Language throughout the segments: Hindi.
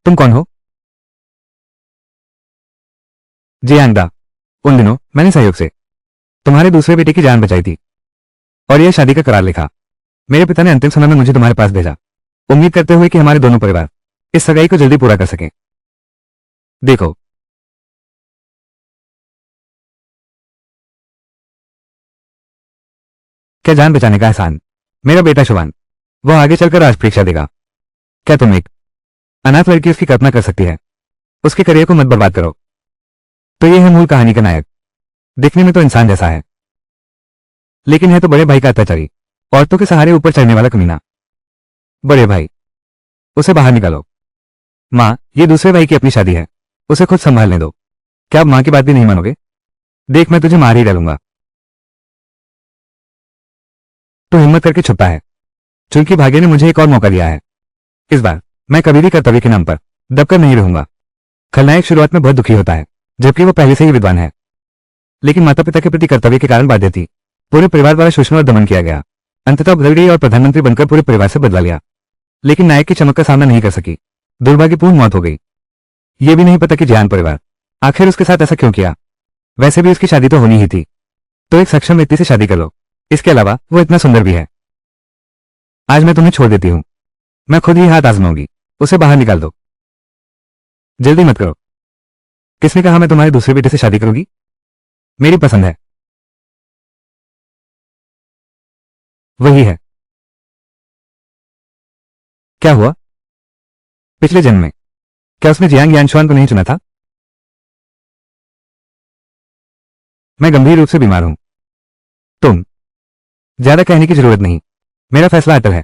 तुम कौन हो? जी आंदा। उन दिनों मैंने सहयोग से तुम्हारे दूसरे बेटे की जान बचाई थी और यह शादी का करार लिखा। मेरे पिता ने अंतिम समय में मुझे तुम्हारे पास भेजा, उम्मीद करते हुए कि हमारे दोनों परिवार इस सगाई को जल्दी पूरा कर सकें। देखो, क्या जान बचाने का एहसान। मेरा बेटा शुभान, वो आगे चलकर राज परीक्षा देगा। क्या तुम एक अनाथ लड़की उसकी कल्पना कर सकती है? उसके करियर को मत बर्बाद करो। तो ये है मूल कहानी का नायक। दिखने में तो इंसान जैसा है, लेकिन है तो बड़े भाई का अत्याचारी, औरतों के सहारे ऊपर चढ़ने वाला कमीना। बड़े भाई, उसे बाहर निकालो। माँ, ये दूसरे भाई की अपनी शादी है, उसे खुद संभालने दो। क्या आप माँ की बात भी नहीं मानोगे? देख, मैं तुझे मार ही डालूंगा। तो हिम्मत करके छुपता है, चूंकि भाग्य ने मुझे एक और मौका दिया है। इस बार मैं कभी भी कर्तव्य के नाम पर दबकर नहीं रहूंगा। खलनायक शुरुआत में बहुत दुखी होता है, जबकि वो पहले से ही विद्वान है, लेकिन माता पिता के प्रति कर्तव्य के कारण बाध्य थी। पूरे परिवार द्वारा शोषण और दमन किया गया। अंततः बदल गई और प्रधानमंत्री बनकर पूरे परिवार से बदला लिया, लेकिन नायक की चमक का सामना नहीं कर सकी। दुर्भाग्यपूर्ण मौत हो गई। ये भी नहीं पता कि जियान परिवार आखिर उसके साथ ऐसा क्यों किया। वैसे भी उसकी शादी तो होनी ही थी, तो एक सक्षम व्यक्ति से शादी कर लो। इसके अलावा वो इतना सुंदर भी है। आज मैं तुम्हें छोड़ देती हूँ, मैं खुद ही हाथ आजमाऊंगी। उसे बाहर निकाल दो। जल्दी मत करो। किसने कहा मैं तुम्हारे दूसरे बेटे से शादी करूंगी? मेरी पसंद है। वही है। क्या हुआ? पिछले जन्म में क्या उसने जियांग यानशुआन को नहीं चुना था? मैं गंभीर रूप से बीमार हूं। तुम ज्यादा कहने की जरूरत नहीं। मेरा फैसला अटल है।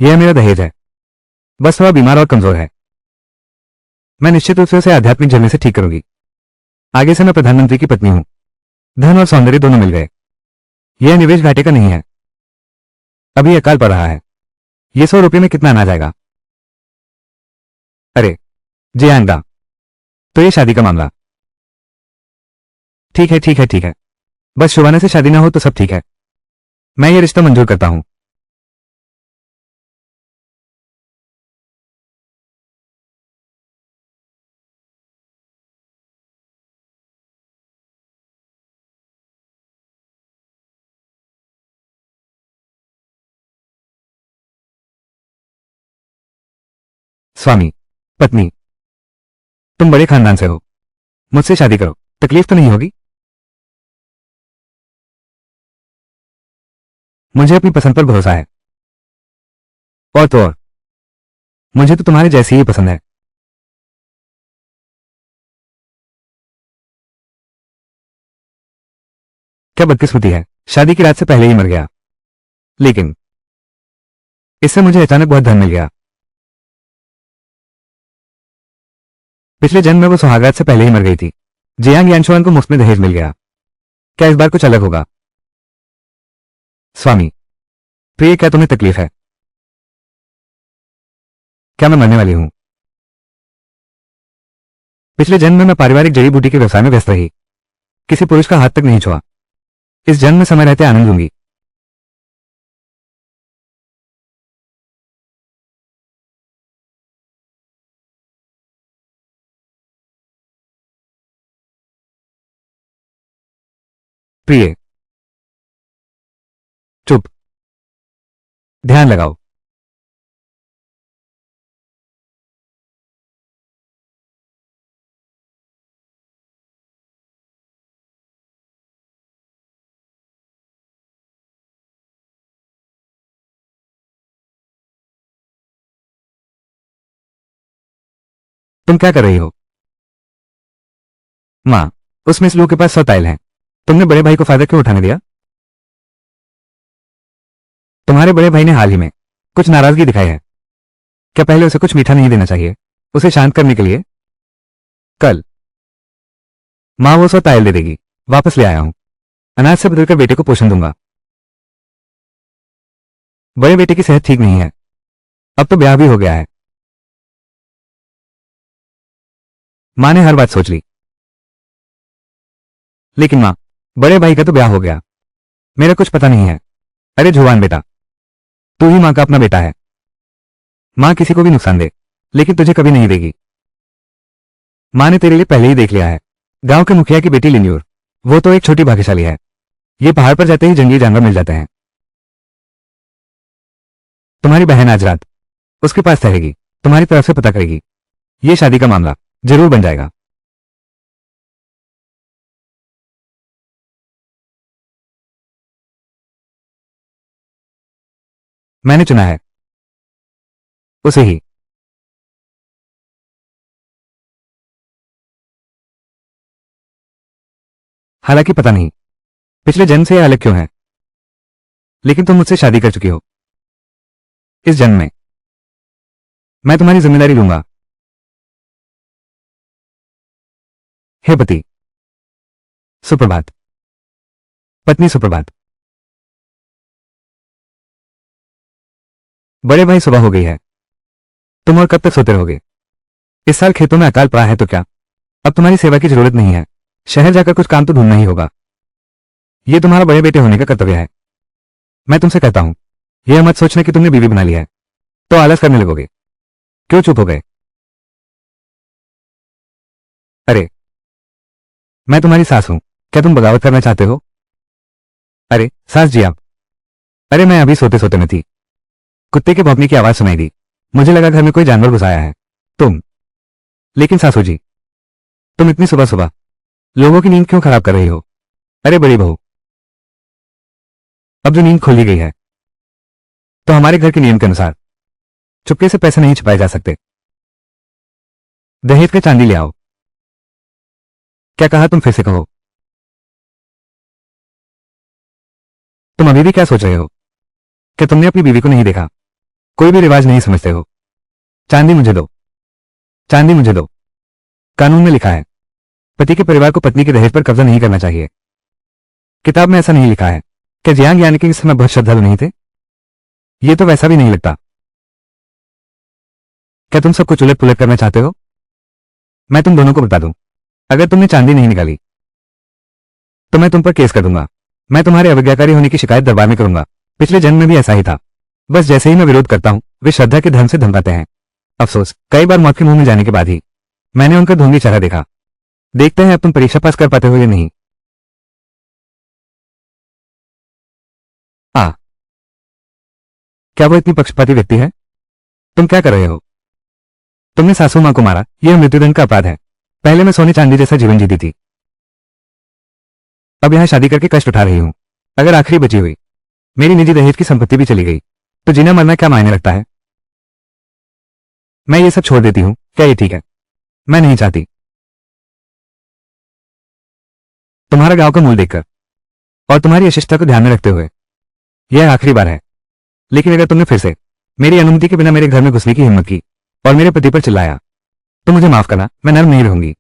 यह मेरा दहेज है। बस थोड़ा बीमार और कमजोर है। मैं निश्चित रूप से उसे आध्यात्मिक जलने से ठीक करूंगी। आगे से मैं प्रधानमंत्री की पत्नी हूं। धन और सौंदर्य दोनों मिल गए। यह निवेश घाटे का नहीं है। अभी अकाल पड़ रहा है। ये 100 रुपये में कितना अनाज आएगा? अरे जी आंदा, तो ये शादी का मामला। ठीक है, ठीक है, ठीक है। बस शुभाना से शादी ना हो तो सब ठीक है। मैं ये रिश्ता मंजूर करता हूं। स्वामी, पत्नी, तुम बड़े खानदान से हो, मुझसे शादी करो। तकलीफ तो नहीं होगी? मुझे अपनी पसंद पर भरोसा है। और तो और, मुझे तो तुम्हारे जैसी ही पसंद है। क्या बदकिस्मती है, शादी की रात से पहले ही मर गया। लेकिन इससे मुझे अचानक बहुत धन मिल गया। पिछले जन्म में वो सुहागरात से पहले ही मर गई थी। जियांग यानशुआन को मुफ्त में दहेज मिल गया। क्या इस बार कुछ अलग होगा? स्वामी, प्रिय, क्या तुम्हें तकलीफ है? क्या मैं मरने वाली हूं? पिछले जन्म में मैं पारिवारिक जड़ी बूटी के व्यवसाय में व्यस्त रही, किसी पुरुष का हाथ तक नहीं छुआ। इस जन्म में समय रहते आनंद लूंगी। प्रिय, चुप। ध्यान लगाओ। तुम क्या कर रही हो? मां, उस मिस लू के पास 100 टाइल हैं। तुमने बड़े भाई को फायदा क्यों उठाने दिया? तुम्हारे बड़े भाई ने हाल ही में कुछ नाराजगी दिखाई है। क्या पहले उसे कुछ मीठा नहीं देना चाहिए, उसे शांत करने के लिए? कल मां वो 100 टाइल दे देगी। वापस ले आया हूं। अनाज से बदलकर बेटे को पोषण दूंगा। बड़े बेटे की सेहत ठीक नहीं है, अब तो ब्याह भी हो गया है। मां ने हर बात सोच ली। लेकिन मां, बड़े भाई का तो ब्याह हो गया, मेरा कुछ पता नहीं है। अरे जुवान बेटा, तू ही मां का अपना बेटा है। माँ किसी को भी नुकसान दे, लेकिन तुझे कभी नहीं देगी। माँ ने तेरे लिए पहले ही देख लिया है। गांव के मुखिया की बेटी लिन्यूर, वो तो एक छोटी भाग्यशाली है। ये पहाड़ पर जाते ही जंगली जानवर मिल जाते हैं। तुम्हारी बहन आज रात उसके पास ठहरेगी, तुम्हारी तरफ से पता करेगी। ये शादी का मामला जरूर बन जाएगा। मैंने चुना है उसे ही। हालांकि पता नहीं पिछले जन्म से यह अलग क्यों है, लेकिन तुम मुझसे शादी कर चुकी हो। इस जन्म में मैं तुम्हारी जिम्मेदारी लूंगा। हे पति सुप्रभात। पत्नी सुप्रभात। बड़े भाई सुबह हो गई है। तुम और कब तक सोते रहोगे? इस साल खेतों में अकाल पड़ा है तो क्या अब तुम्हारी सेवा की जरूरत नहीं है? शहर जाकर कुछ काम तो ढूंढना ही होगा। यह तुम्हारा बड़े बेटे होने का कर्तव्य है। मैं तुमसे कहता हूं, यह मत सोचना कि तुमने बीवी बना ली है तो आलस करने लगोगे। क्यों चुप हो गए? अरे मैं तुम्हारी सास हूं, क्या तुम बगावत करना चाहते हो? अरे सास जी आप। अरे मैं अभी सोते सोते में थी, कुत्ते के भौंकने की आवाज सुनाई दी। मुझे लगा घर में कोई जानवर घुस आया है। तुम लेकिन सासू जी, तुम इतनी सुबह सुबह लोगों की नींद क्यों खराब कर रही हो? अरे बड़ी बहू, अब जो नींद खोली गई है तो हमारे घर के नियम के अनुसार चुपके से पैसे नहीं छिपाए जा सकते। दहेज का चांदी ले आओ। क्या कहा? तुम फिर से कहो। तुम अभी भी क्या सोच रहे हो कि तुमने अपनी बीवी को नहीं देखा? कोई भी रिवाज नहीं समझते हो। चांदी मुझे दो, चांदी मुझे दो। कानून में लिखा है पति के परिवार को पत्नी के दहेज पर कब्जा नहीं करना चाहिए। किताब में ऐसा नहीं लिखा है। क्या जियांग यानी कि इस समय बहुत श्रद्धालु नहीं थे? ये तो वैसा भी नहीं लगता। क्या तुम सब कुछ उलट पुलट करना चाहते हो? मैं तुम दोनों को बता दूं, अगर तुमने चांदी नहीं निकाली तो मैं तुम पर केस कर दूंगा। मैं तुम्हारे अवज्ञाकारी होने की शिकायत दरबार में करूंगा। पिछले जन्म में भी ऐसा ही था। बस जैसे ही मैं विरोध करता हूं वे श्रद्धा के धर्म से धमकाते हैं। अफसोस, कई बार मौत के मुंह में जाने के बाद ही मैंने उनका ढोंगी चेहरा देखा। देखते हैं अब तुम परीक्षा पास कर पाते हो या नहीं। आ, क्या वो इतनी पक्षपाती व्यक्ति है? तुम क्या कर रहे हो? तुमने सासू मां को मारा, यह मृत्युदंड का अपराध है। पहले मैं सोने चांदी जैसा जीवन जीती थी, अब यहां शादी करके कष्ट उठा रही हूं। अगर आखिरी बची हुई मेरी निजी दहेज की संपत्ति भी चली गई तो जीना मरना क्या मायने रखता है? मैं ये सब छोड़ देती हूं, क्या ये ठीक है? मैं नहीं चाहती। तुम्हारा गांव का मूल देखकर और तुम्हारी अशिष्टता को ध्यान में रखते हुए यह आखिरी बार है। लेकिन अगर तुमने फिर से मेरी अनुमति के बिना मेरे घर में घुसने की हिम्मत की और मेरे पति पर चिल्लाया तो मुझे माफ करना, मैं नर्म नहीं रहूंगी।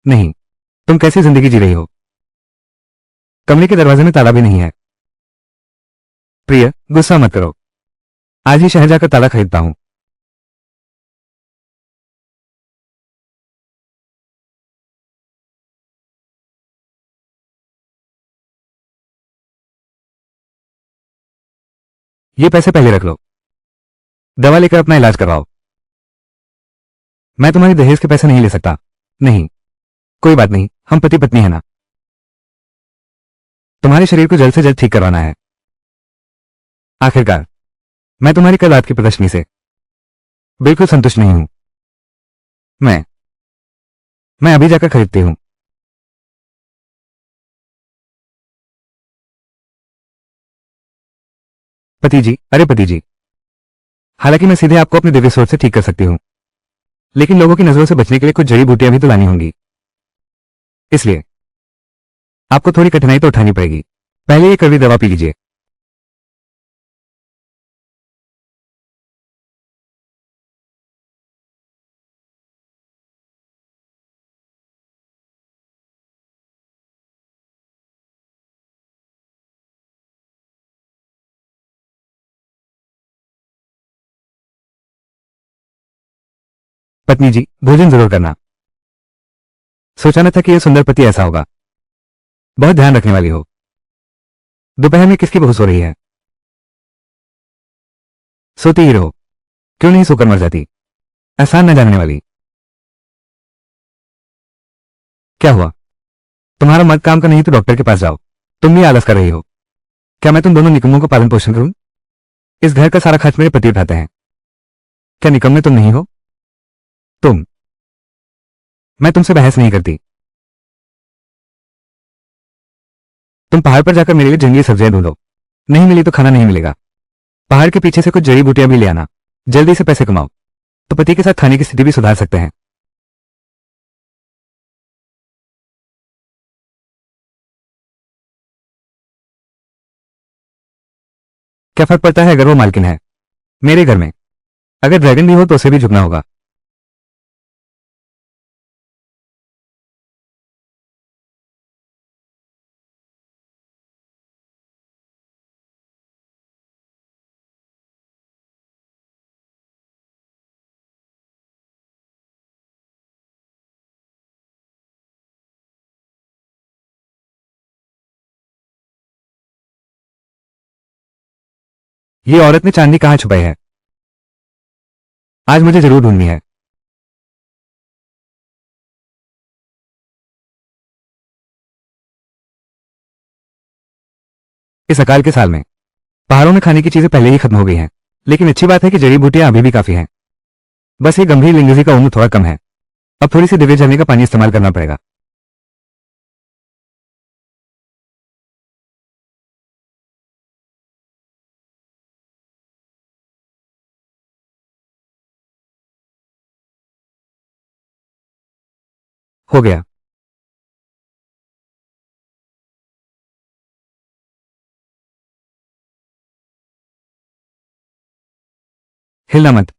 नहीं, तुम कैसी जिंदगी जी रही हो? कमरे के दरवाजे में ताला भी नहीं है। प्रिय, गुस्सा मत करो। आज ही शहर जाकर ताला खरीदता हूं। ये पैसे पहले रख लो, दवा लेकर अपना इलाज करवाओ। मैं तुम्हारी दहेज के पैसे नहीं ले सकता। नहीं, कोई बात नहीं, हम पति पत्नी है ना। तुम्हारे शरीर को जल्द से जल्द ठीक करवाना है। आखिरकार मैं तुम्हारी कल रात की प्रदर्शनी से बिल्कुल संतुष्ट नहीं हूं। मैं मैं अभी जाकर खरीदती हूं। पति जी, अरे पति जी, हालांकि मैं सीधे आपको अपने दिव्य सोच से ठीक कर सकती हूं, लेकिन लोगों की नजरों से बचने के लिए कुछ जड़ी बूटियां भी तो लानी होंगी। इसलिए आपको थोड़ी कठिनाई तो उठानी पड़ेगी। पहले ये कड़वी दवा पी लीजिए। पत्नी जी, भोजन जरूर करना। सोचा न था कि यह सुंदर पति ऐसा होगा। बहुत ध्यान रखने वाली हो। दोपहर में किसकी बहू सो रही है? सोती ही रहो, क्यों नहीं सोकर मर जाती? एहसान न जानने वाली। क्या हुआ? तुम्हारा मर्द काम का नहीं तो डॉक्टर के पास जाओ। तुम भी आलस कर रही हो। क्या मैं तुम दोनों निकम्मों को पालन पोषण करूं? इस घर का सारा खर्च मेरे पति उठाते हैं। क्या निकम्मे तुम नहीं हो? तुम। मैं तुमसे बहस नहीं करती। तुम पहाड़ पर जाकर मेरे लिए जंगली सब्जियां ढूंढो। नहीं मिली तो खाना नहीं मिलेगा। पहाड़ के पीछे से कुछ जड़ी बूटियां भी ले आना। जल्दी से पैसे कमाओ तो पति के साथ खाने की स्थिति भी सुधार सकते हैं। क्या फर्क पड़ता है अगर वो मालकिन है? मेरे घर में अगर ड्रैगन भी हो तो उसे भी झुकना होगा। ये औरत ने चांदी कहाँ छुपाई है? आज मुझे जरूर ढूंढनी है। इस अकाल के साल में पहाड़ों में खाने की चीजें पहले ही खत्म हो गई हैं, लेकिन अच्छी बात है कि जड़ी बूटियां अभी भी काफी हैं। बस ये गंभीर लिंगजी का उम्र थोड़ा कम है। अब थोड़ी सी दिव्य झरने का पानी इस्तेमाल करना पड़ेगा। हो गया। हिलना मत।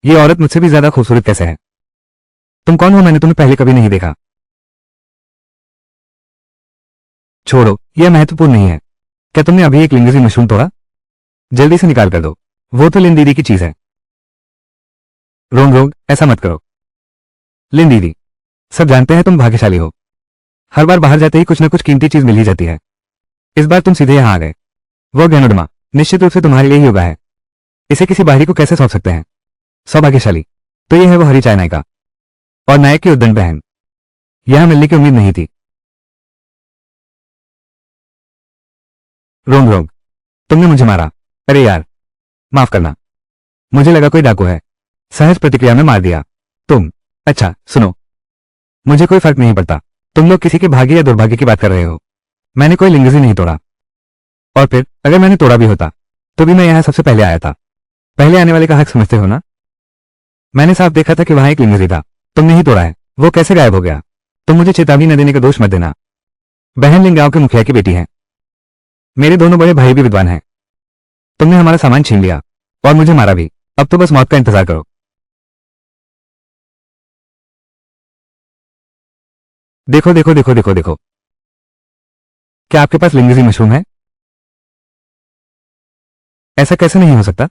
ये औरत मुझसे भी ज्यादा खूबसूरत कैसे है? तुम कौन हो? मैंने तुम्हें पहले कभी नहीं देखा। छोड़ो, यह महत्वपूर्ण नहीं है। क्या तुमने अभी एक लिंगजी मशरूम तोड़ा? जल्दी से निकाल कर दो। वो तो लिन दीदी की चीज है। रोंग रोंग, ऐसा मत करो। लिन दीदी, सब जानते हैं तुम भाग्यशाली हो। हर बार बाहर जाते ही कुछ न कुछ कीमती चीज मिल ही जाती है। इस बार तुम सीधे यहां आ गए। वो गैनोडमा निश्चित रूप से तुम्हारे लिए ही होगा है। इसे किसी बाहरी को कैसे सौंप सकते हैं? सौभाग्यशाली तो ये है वो हरी चाय नायिका और नायक की उद्दंड बहन। यहां मिलने की उम्मीद नहीं थी। रोंग रोंग, तुमने मुझे मारा। अरे यार, माफ करना। मुझे लगा कोई डाकू है। सहज प्रतिक्रिया में मार दिया। तुम। अच्छा सुनो, मुझे कोई फर्क नहीं पड़ता तुम लोग किसी के भाग्य या दुर्भाग्य की बात कर रहे हो। मैंने कोई लिंगजी नहीं तोड़ा। और फिर अगर मैंने तोड़ा भी होता तो भी मैं यहां सबसे पहले आया था। पहले आने वाले का हक समझते हो ना? मैंने साफ देखा था कि वहां एक लिंगजी था। तुमने ही तोड़ा है। वो कैसे गायब हो गया? तुम मुझे चेतावनी न देने का दोष मत देना। बहन लिंग गांव के मुखिया की बेटी है। मेरे दोनों बड़े भाई भी विद्वान हैं। तुमने हमारा सामान छीन लिया और मुझे मारा भी। अब तो बस मौत का इंतजार करो। देखो देखो देखो देखो देखो, क्या आपके पास लिंगजी मशरूम है? ऐसा कैसे नहीं हो सकता?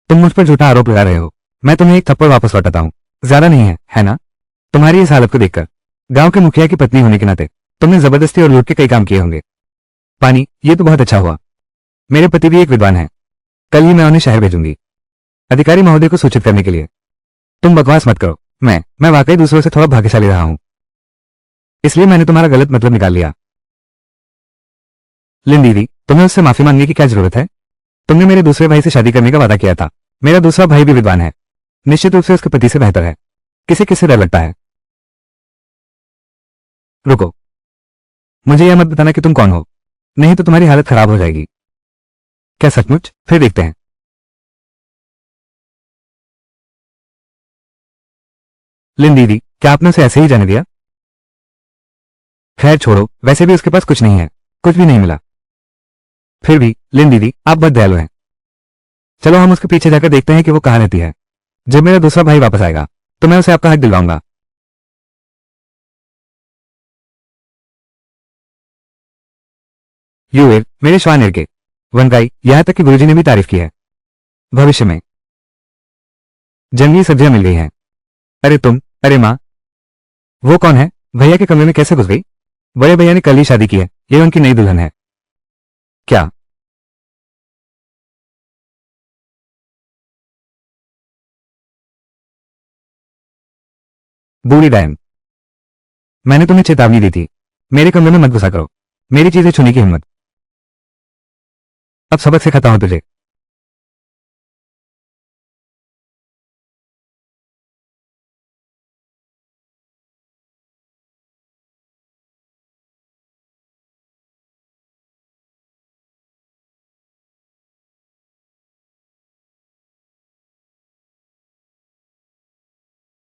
तुम मुझ पर झूठा आरोप लगा रहे हो। मैं तुम्हें एक थप्पड़ वापस लौटाता हूं। ज्यादा नहीं है ना? तुम्हारी इस हालत को देखकर गांव के मुखिया की पत्नी होने के नाते तुमने जबरदस्ती और लूट के कई काम किए होंगे। पानी, ये तो बहुत अच्छा हुआ। मेरे पति भी एक विद्वान हैं। कल ही मैं उन्हें शहर भेजूंगी अधिकारी महोदय को सूचित करने के लिए। तुम बकवास मत करो। मैं वाकई दूसरों से थोड़ा भाग्यशाली रहा हूं, इसलिए मैंने तुम्हारा गलत मतलब निकाल लिया। लिन दीदी, तुम्हें उससे माफी मांगने की क्या जरूरत है? तुमने मेरे दूसरे भाई से शादी करने का वादा किया था। मेरा दूसरा भाई भी विद्वान है। निश्चित रूप से उसके पति से बेहतर है। किसे किससे डर लगता है? रुको, मुझे यह मत बताना कि तुम कौन हो, नहीं तो तुम्हारी हालत खराब हो जाएगी। क्या सचमुच? फिर देखते हैं। लिन दीदी, क्या आपने उसे ऐसे ही जाने दिया? खैर छोड़ो, वैसे भी उसके पास कुछ नहीं है। कुछ भी नहीं मिला। फिर भी लिन दीदी, आप बहुत दयालु हैं। चलो हम उसके पीछे जाकर देखते हैं कि वो कहाँ रहती है। जब मेरा दूसरा भाई वापस आएगा तो मैं उसे आपका हक दिलवाऊंगा। यूएल, मेरे श्वान के वनगाई, यहां तक कि गुरुजी ने भी तारीफ की है। भविष्य में जंगली सब्जियां मिल गई हैं। अरे तुम, अरे माँ, वो कौन है? भैया के कमरे में कैसे घुस गई? बड़े भैया ने कल ही शादी की है, ये उनकी नई दुल्हन है क्या? बूढ़ी डायन, मैंने तुम्हें चेतावनी दी थी, मेरे कमरे में मत घुसा करो, मेरी चीजें छूने की हिम्मत। अब सबक सिखाता हूं तुझे।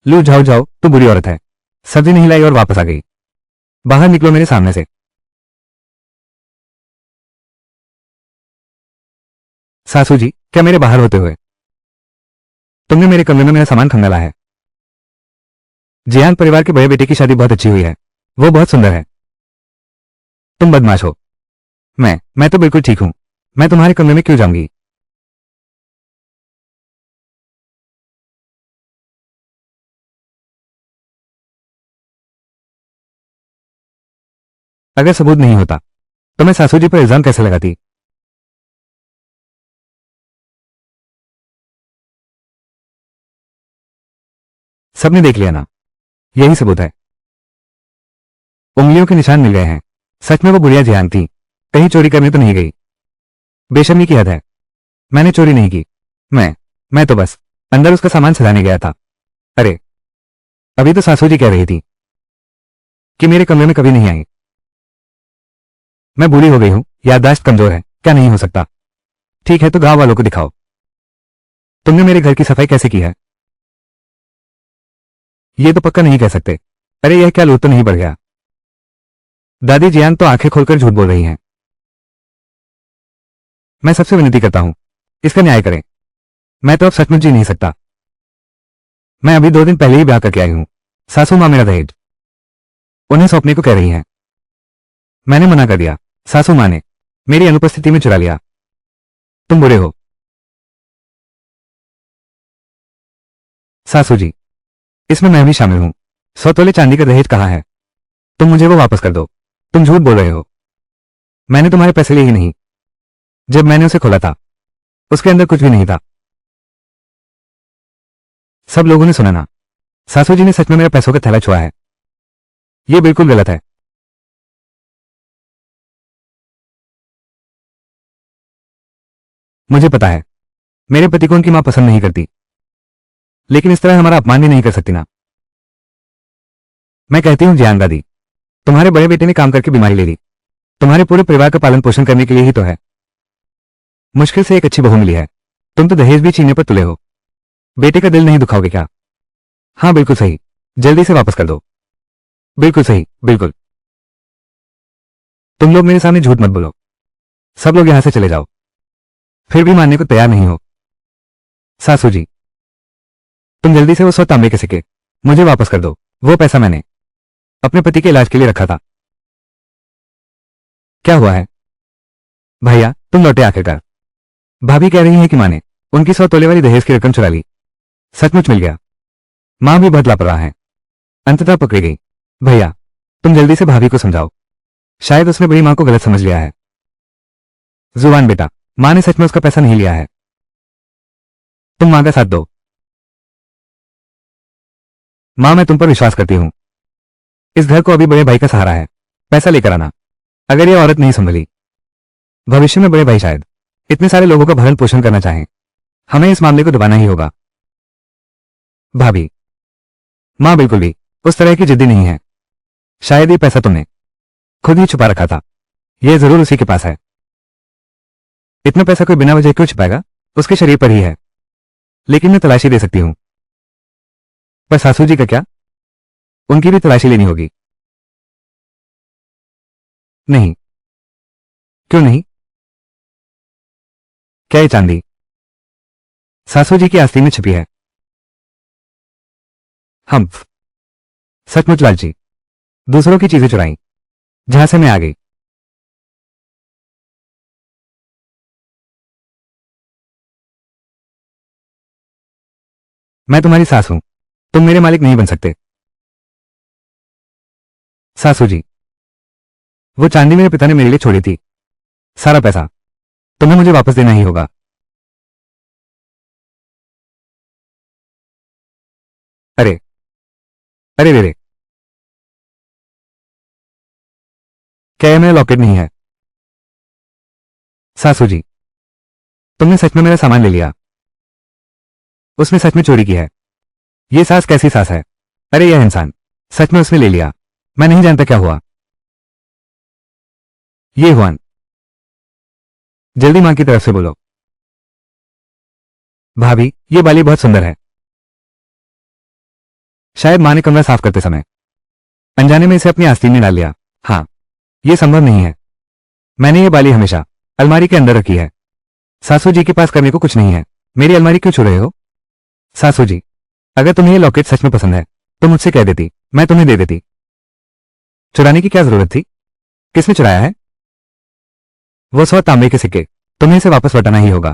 लू जाओ जाओ, तू बुरी औरत है। सब्जी नहीं लाई और वापस आ गई। बाहर निकलो मेरे सामने से। सासू जी, क्या मेरे बाहर होते हुए तुमने मेरे कमरे में मेरा सामान खंगाला है? जियान परिवार के बड़े बेटे की शादी बहुत अच्छी हुई है, वो बहुत सुंदर है। तुम बदमाश हो। मैं तो बिल्कुल ठीक हूं। मैं तुम्हारे कमरे में क्यों जाऊंगी? अगर सबूत नहीं होता तो मैं सासू जी पर इल्जाम कैसे लगाती? सबने देख लिया ना, यही सबूत है। उंगलियों के निशान मिल गए हैं। सच में वो बुढ़िया जियान थी, कहीं चोरी करने तो नहीं गई? बेशर्मी की हद है। मैंने चोरी नहीं की। मैं तो बस अंदर उसका सामान सजाने गया था। अरे, अभी तो सासू जी कह रही थी कि मेरे कमरे में कभी नहीं आई। मैं बूढ़ी हो गई हूं, याददाश्त कमजोर है, क्या नहीं हो सकता? ठीक है तो गांव वालों को दिखाओ। तुमने मेरे घर की सफाई कैसे की है? ये तो पक्का नहीं कह सकते। अरे यह क्या लूट तो नहीं बढ़ गया? दादी जियान तो आंखें खोलकर झूठ बोल रही हैं। मैं सबसे विनती करता हूं, इसका न्याय करें। मैं तो अब सचमुच जी नहीं सकता। मैं अभी 2 दिन पहले ही ब्याह करके आई हूं। सासू मां मेरा दहेज उन्हें सौंपने को कह रही हैं। मैंने मना कर दिया। सासू मां ने मेरी अनुपस्थिति में चुरा लिया। तुम बुरे हो। सासू जी, इसमें मैं भी शामिल हूं। 100 तोले चांदी का दहेज कहाँ है? तुम मुझे वो वापस कर दो। तुम झूठ बोल रहे हो। मैंने तुम्हारे पैसे लिए ही नहीं। जब मैंने उसे खोला था उसके अंदर कुछ भी नहीं था। सब लोगों ने सुना ना। सासू जी ने सच में मेरा पैसों का थैला छुआ है। ये बिल्कुल गलत है। मुझे पता है मेरे पति को उनकी मां पसंद नहीं करती, लेकिन इस तरह हमारा अपमान भी नहीं कर सकती ना। मैं कहती हूँ जियान दादी, तुम्हारे बड़े बेटे ने काम करके बीमारी ले ली, तुम्हारे पूरे परिवार का पालन पोषण करने के लिए ही तो है। मुश्किल से एक अच्छी बहू मिली है, तुम तो दहेज भी छीनने पर तुले हो। बेटे का दिल नहीं दुखाओगे क्या? हाँ बिल्कुल सही, जल्दी से वापस कर दो। बिल्कुल सही, बिल्कुल। तुम लोग मेरे सामने झूठ मत बोलो। सब लोग यहां से चले जाओ। फिर भी मानने को तैयार नहीं हो। सासू जी, तुम जल्दी से वो 100 तांबे के सिक्के मुझे वापस कर दो। वो पैसा मैंने अपने पति के इलाज के लिए रखा था। क्या हुआ है? भैया तुम लौटे आखिरकार। भाभी कह रही है कि माँ ने उनकी 100 तोले वाली दहेज की रकम चुरा ली। सचमुच मिल गया। माँ भी बहुत लापरवाह है, अंततः पकड़ी गई। भैया तुम जल्दी से भाभी को समझाओ, शायद उसने बड़ी माँ को गलत समझ लिया है। जुबान बेटा, माँ ने सच में उसका पैसा नहीं लिया है। तुम माँ का साथ दो। माँ मैं तुम पर विश्वास करती हूँ। इस घर को अभी बड़े भाई का सहारा है, पैसा लेकर आना। अगर ये औरत नहीं संभली, भविष्य में बड़े भाई शायद इतने सारे लोगों का भरण पोषण करना चाहें। हमें इस मामले को दबाना ही होगा। भाभी, माँ बिल्कुल भी उस तरह की जिद्दी नहीं है। शायद ये पैसा तुमने खुद ही छुपा रखा था। ये जरूर उसी के पास है। इतना पैसा कोई बिना वजह क्यों छुपाएगा? उसके शरीर पर ही है। लेकिन मैं तलाशी दे सकती हूँ। पर सासू जी का क्या? उनकी भी तलाशी लेनी होगी। नहीं। क्यों नहीं? क्या ये चांदी सासू जी की आस्तीन में छिपी है? हम सचमुच लालची, दूसरों की चीजें चुराई, जहां से मैं आ गई। मैं तुम्हारी सास हूं, तुम मेरे मालिक नहीं बन सकते। सासू जी, वो चांदी मेरे पिता ने मेरे लिए छोड़ी थी, सारा पैसा तुम्हें मुझे वापस देना ही होगा। अरे अरे रे रे, क्या यह मेरा लॉकेट नहीं है? सासू जी, तुमने सच में मेरा सामान ले लिया, उसने सच में चोरी की है। ये सास कैसी सास है? अरे यह इंसान, सच में उसने ले लिया। मैं नहीं जानता क्या हुआ। ये हुआन, जल्दी मां की तरफ से बोलो। भाभी, ये बाली बहुत सुंदर है। शायद मां ने कमरा साफ करते समय अनजाने में इसे अपनी आस्तीन में डाल लिया। हाँ, यह संभव नहीं है। मैंने ये बाली हमेशा अलमारी के अंदर रखी है। सासू जी के पास करने को कुछ नहीं है। मेरी अलमारी क्यों छू रहे हो? सासू जी, अगर तुम्हें ये लॉकेट सच में पसंद है तो मुझसे कह देती, मैं तुम्हें दे देती। चुराने की क्या जरूरत थी? किसने चुराया है? वो 100 तांबे के सिक्के, तुम्हें इसे वापस लौटाना ही होगा।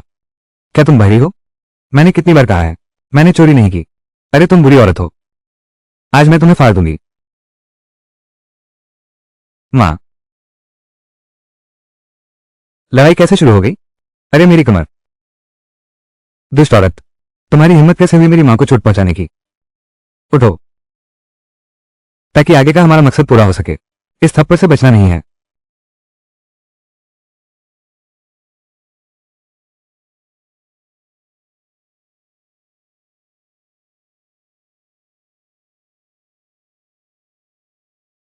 क्या तुम बहरी हो? मैंने कितनी बार कहा है, मैंने चोरी नहीं की। अरे तुम बुरी औरत हो, आज मैं तुम्हें फाड़ दूंगी। मां, लड़ाई कैसे शुरू हो गई? अरे मेरी कमर। दुष्ट औरत, तुम्हारी हिम्मत कैसे हुई मेरी मां को चोट पहुंचाने की? उठो, ताकि आगे का हमारा मकसद पूरा हो सके। इस थप्पड़ से बचना नहीं है।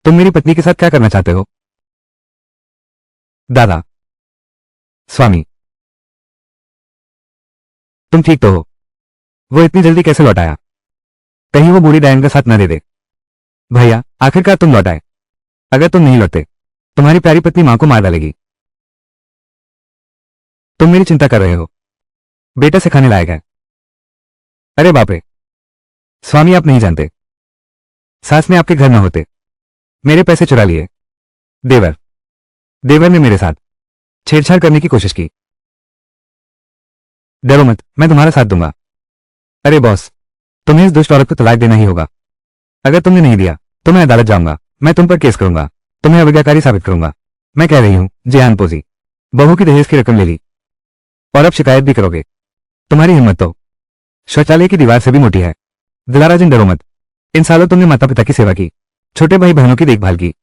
तुम मेरी पत्नी के साथ क्या करना चाहते हो? दादा, स्वामी, तुम ठीक तो हो? वो इतनी जल्दी कैसे लौट आया? कहीं वो बूढ़ी डायन का साथ न दे दे। भैया, आखिरकार तुम लौट आए। अगर तुम नहीं लौटते, तुम्हारी प्यारी पत्नी मां को मार डालेगी। तुम मेरी चिंता कर रहे हो? बेटा सिखाने लायक है। अरे बाप रे, स्वामी आप नहीं जानते, सास ने आपके घर न होते मेरे पैसे चुरा लिए। देवर, देवर ने मेरे साथ छेड़छाड़ करने की कोशिश की। डरो मत, मैं तुम्हारा साथ दूंगा। अरे बॉस, तुम्हें इस दुष्ट औरत को तलाक देना ही होगा। अगर तुमने नहीं दिया तो मैं अदालत जाऊंगा। मैं तुम पर केस करूंगा, तुम्हें अवज्ञाकारी साबित करूंगा। मैं कह रही हूं, जेहान पोजी, बहू की दहेज की रकम ले ली और अब शिकायत भी करोगे? तुम्हारी हिम्मत तो शौचालय की दीवार से भी मोटी है। दिलाराजन डरो मत, इन सालों तुमने माता पिता की सेवा की, छोटे भाई बहनों की देखभाल की,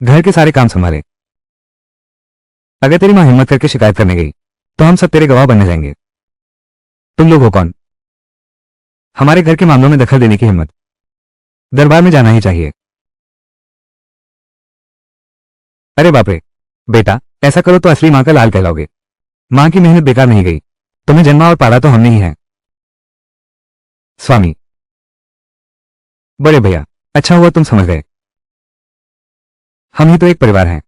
घर के सारे काम संभाले। अगर तेरी मां हिम्मत करके शिकायत करने गई तो हम सब तेरे गवाह बनने जाएंगे। तुम लोग हो कौन? हमारे घर के मामलों में दखल देने की हिम्मत? दरबार में जाना ही चाहिए। अरे बाप रे, बेटा ऐसा करो तो असली मां का लाल कहलाओगे। मां की मेहनत बेकार नहीं गई, तुम्हें जन्मा और पाला तो हमने ही है। स्वामी, बड़े भैया, अच्छा हुआ तुम समझ गए। हम ही तो एक परिवार हैं,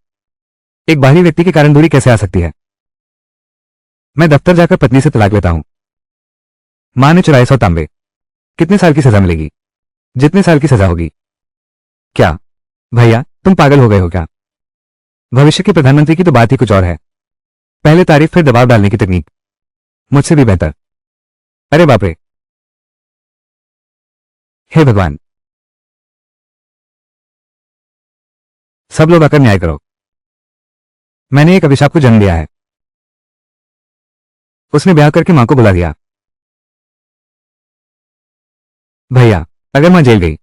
एक बाहरी व्यक्ति के कारण दूरी कैसे आ सकती है? मैं दफ्तर जाकर पत्नी से तलाक लेता हूं। मां ने चुराए 100 तांबे, कितने साल की सजा मिलेगी? जितने साल की सजा होगी। क्या भैया, तुम पागल हो गए हो क्या? भविष्य के प्रधानमंत्री की तो बात ही कुछ और है। पहले तारीफ फिर दबाव डालने की तकनीक, मुझसे भी बेहतर। अरे बाप रे, हे भगवान, सब लोग आकर न्याय करो। मैंने एक अभिशाप को जन्म दिया है। उसने ब्याह करके मां को बुला दिया। भैया, अगर मां जेल गई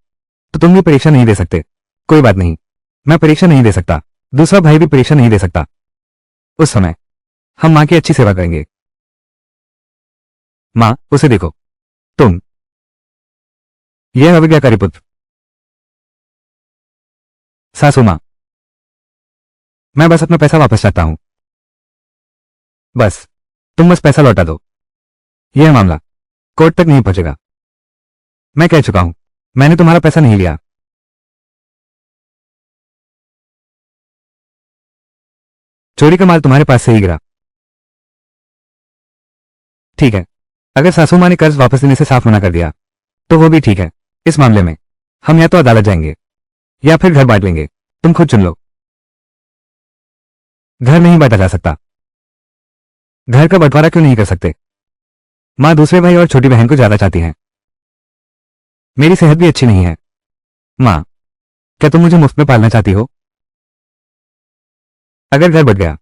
तो तुम भी परीक्षा नहीं दे सकते। कोई बात नहीं, मैं परीक्षा नहीं दे सकता, दूसरा भाई भी परीक्षा नहीं दे सकता। उस समय हम मां की अच्छी सेवा करेंगे। मां, उसे देखो। तुम, यह अविज्ञाकारी पुत्र। सासू मां, मैं बस अपना पैसा वापस चाहता हूं। बस, तुम बस पैसा लौटा दो। यह मामला कोर्ट तक नहीं पहुंचेगा। मैं कह चुका हूं, मैंने तुम्हारा पैसा नहीं लिया। चोरी का माल तुम्हारे पास से ही गिरा। ठीक है, अगर सासू मां ने कर्ज वापस देने से साफ मना कर दिया तो वो भी ठीक है। इस मामले में हम या तो अदालत जाएंगे या फिर घर बांट लेंगे। तुम खुद चुन लो। घर नहीं बांटा जा सकता। घर का बंटवारा क्यों नहीं कर सकते? मां दूसरे भाई और छोटी बहन को ज्यादा चाहती हैं। मेरी सेहत भी अच्छी नहीं है। माँ, क्या तुम मुझे मुफ्त में पालना चाहती हो? अगर घर बढ़ गया,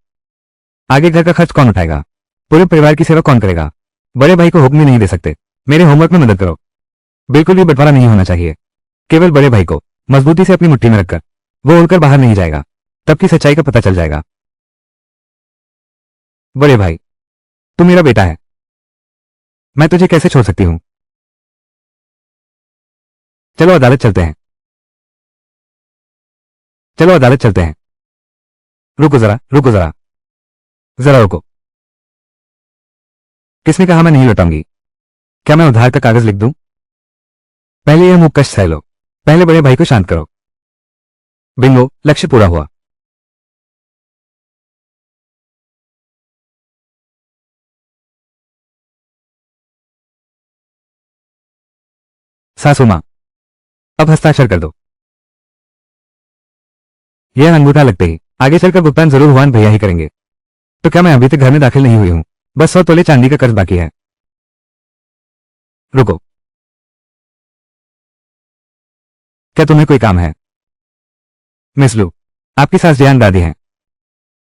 आगे घर का खर्च कौन उठाएगा? पूरे परिवार की सेवा कौन करेगा? बड़े भाई को हुक्म भी नहीं दे सकते। मेरे होमवर्क में मदद करो। बिल्कुल भी बंटवारा नहीं होना चाहिए। केवल बड़े भाई को मजबूती से अपनी मुट्ठी में रखकर वो उड़कर बाहर नहीं जाएगा। तब की सच्चाई का पता चल जाएगा। बड़े भाई, तू मेरा बेटा है। मैं तुझे कैसे छोड़ सकती हूं? चलो अदालत चलते हैं। चलो अदालत चलते हैं। रुको जरा, रुको जरा, जरा रुको। किसने कहा मैं नहीं लौटाऊंगी? क्या मैं उधार का कागज लिख दूं? पहले यह मुंह कष्ट सह लो। पहले बड़े भाई को शांत करो। बिंगो, लक्ष्य पूरा हुआ। सासू मां, अब हस्ताक्षर कर दो। यह अंगूठा लगते ही आगे चलकर भुगतान जरूर हुआन भैया ही करेंगे। तो क्या मैं अभी तक घर में दाखिल नहीं हुई हूं? बस 100 तोले चांदी का कर्ज बाकी है। रुको, क्या तुम्हें कोई काम है? मिस लू, आपकी सास जान दादी हैं।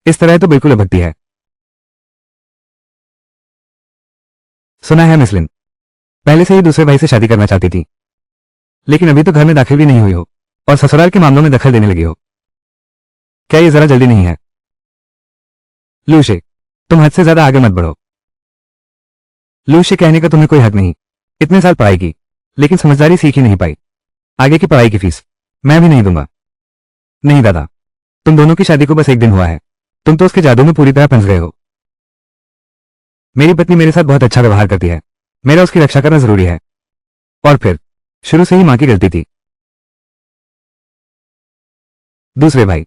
इस तरह तो बिल्कुल अभद्दी है। सुना है मिस लिन पहले से ही दूसरे भाई से शादी करना चाहती थी, लेकिन अभी तो घर में दाखिल भी नहीं हुई हो और ससुराल के मामलों में दखल देने लगी हो। क्या ये जरा जल्दी नहीं है? लूशे, तुम हद से ज्यादा आगे मत बढ़ो। लूशे कहने का तुम्हें कोई हक नहीं। इतने साल पढ़ाई की, लेकिन समझदारी सीख ही नहीं पाई। आगे की पढ़ाई की फीस मैं भी नहीं दूंगा। नहीं दादा, तुम दोनों की शादी को बस एक दिन हुआ है। तुम तो उसके जादू में पूरी तरह फंस गए हो। मेरी पत्नी मेरे साथ बहुत अच्छा व्यवहार करती है। मेरा उसकी रक्षा करना जरूरी है। और फिर शुरू से ही मां की गलती थी। दूसरे भाई,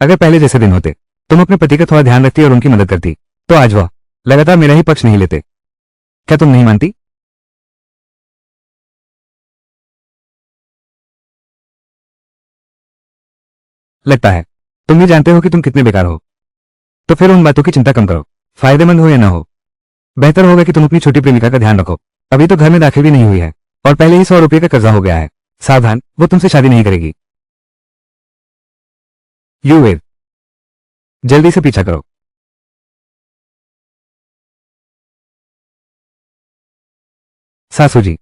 अगर पहले जैसे दिन होते, तुम अपने पति का थोड़ा ध्यान रखती और उनकी मदद करती, तो आज वह लगातार मेरा ही पक्ष नहीं लेते। क्या तुम नहीं मानती? लगता है तुम भी जानते हो कि तुम कितने बेकार हो। तो फिर उन बातों की चिंता कम करो। फायदेमंद हो या ना हो, बेहतर होगा कि तुम अपनी छोटी प्रेमिका का ध्यान रखो। अभी तो घर में दाखिल भी नहीं हुई है और पहले ही 100 रुपये का कर्जा हो गया है। सावधान, वो तुमसे शादी नहीं करेगी। यू वेद, जल्दी से पीछा करो। सासू जी,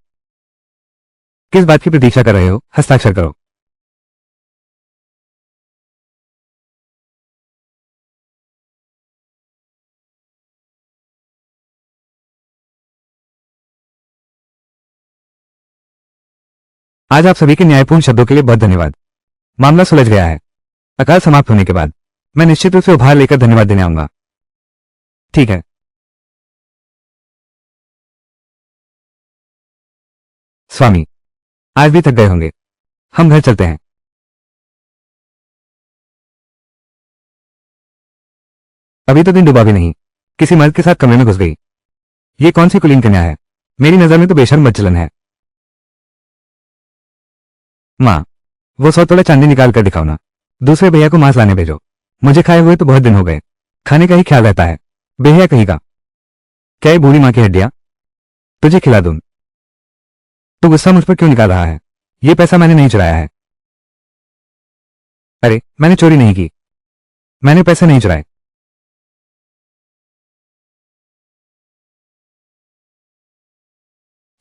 किस बात की प्रतीक्षा कर रहे हो? हस्ताक्षर करो। आज आप सभी के न्यायपूर्ण शब्दों के लिए बहुत धन्यवाद। मामला सुलझ गया है। अकाल समाप्त होने के बाद मैं निश्चित रूप से उपहार लेकर धन्यवाद देने आऊंगा। ठीक है। स्वामी, आज भी थक गए होंगे। हम घर चलते हैं। अभी तो दिन डूबा भी नहीं, किसी मर्द के साथ कमरे में घुस गई। ये कौन सी कुलीन कन्या है? मेरी नजर में तो बेशर्म बदचलन है। माँ, वो 100 तोला चांदी निकाल कर दिखाओ ना। दूसरे भैया को मांस लाने भेजो। मुझे खाए हुए तो बहुत दिन हो गए। खाने का ही ख्याल रहता है। बेहिया कहीं का। क्या ये बूढ़ी माँ की हड्डियां? तुझे खिला दूं। तू गुस्सा मुझ पर क्यों निकाल रहा है? ये पैसा मैंने नहीं चुराया है। अरे, मैंने चोरी नहीं की। मैंने पैसे नहीं चुराए।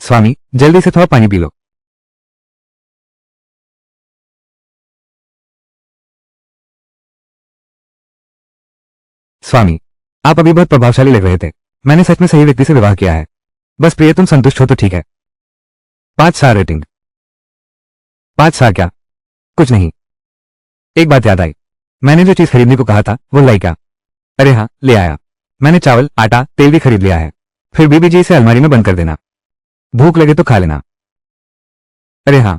स्वामी, जल्दी से थोड़ा पानी पी लो। स्वामी, आप अभी बहुत प्रभावशाली लग रहे थे। मैंने सच में सही व्यक्ति से विवाह किया है। बस प्रिय तुम संतुष्ट हो तो ठीक है। 5 स्टार रेटिंग। 5 स्टार क्या? कुछ नहीं। एक बात याद आई। मैंने जो चीज खरीदने को कहा था वो लाई क्या? अरे हाँ, ले आया। मैंने चावल, आटा, तेल भी खरीद लिया है। फिर बीबी जी इसे अलमारी में बंद कर देना। भूख लगे तो खा लेना। अरे हाँ,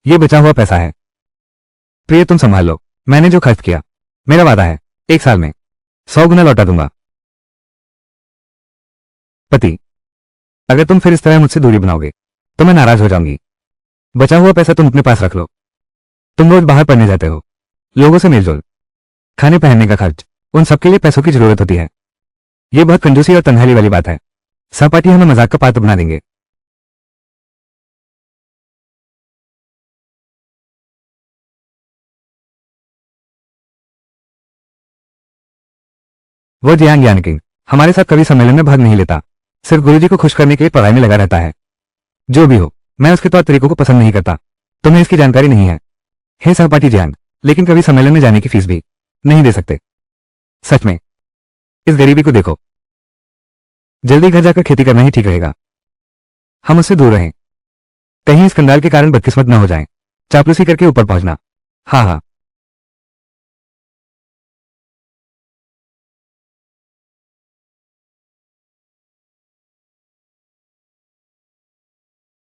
ये बचा हुआ पैसा है। प्रिय तुम संभाल लो। मैंने जो खर्च किया, मेरा वादा है, 1 साल में 100 गुना लौटा दूंगा। पति, अगर तुम फिर इस तरह मुझसे दूरी बनाओगे तो मैं नाराज हो जाऊंगी। बचा हुआ पैसा तुम अपने पास रख लो। तुम रोज बाहर पढ़ने जाते हो, लोगों से मेलजोल, खाने पहनने का खर्च, उन सबके लिए पैसों की जरूरत होती है। ये बहुत कंजूसी और तन्हाली वाली बात है। सहपाठी हमें मजाक का पात्र बना देंगे। वो जियांग यानकिंग हमारे साथ कवि सम्मेलन में भाग नहीं लेता, सिर्फ गुरुजी को खुश करने के लिए पढ़ाई में लगा रहता है। जो भी हो, मैं उसके तौर तरीकों को पसंद नहीं करता। तुम्हें इसकी जानकारी नहीं है। हे सहपाठी जियांग, लेकिन कवि सम्मेलन में जाने की फीस भी नहीं दे सकते। सच में, इस गरीबी को देखो। जल्दी घर जाकर खेती करना ही ठीक रहेगा। हम उससे दूर रहें, कहीं इस कंगाल के कारण बदकिस्मत न हो जाएं। चापलूसी करके ऊपर पहुंचना। हाँ हाँ।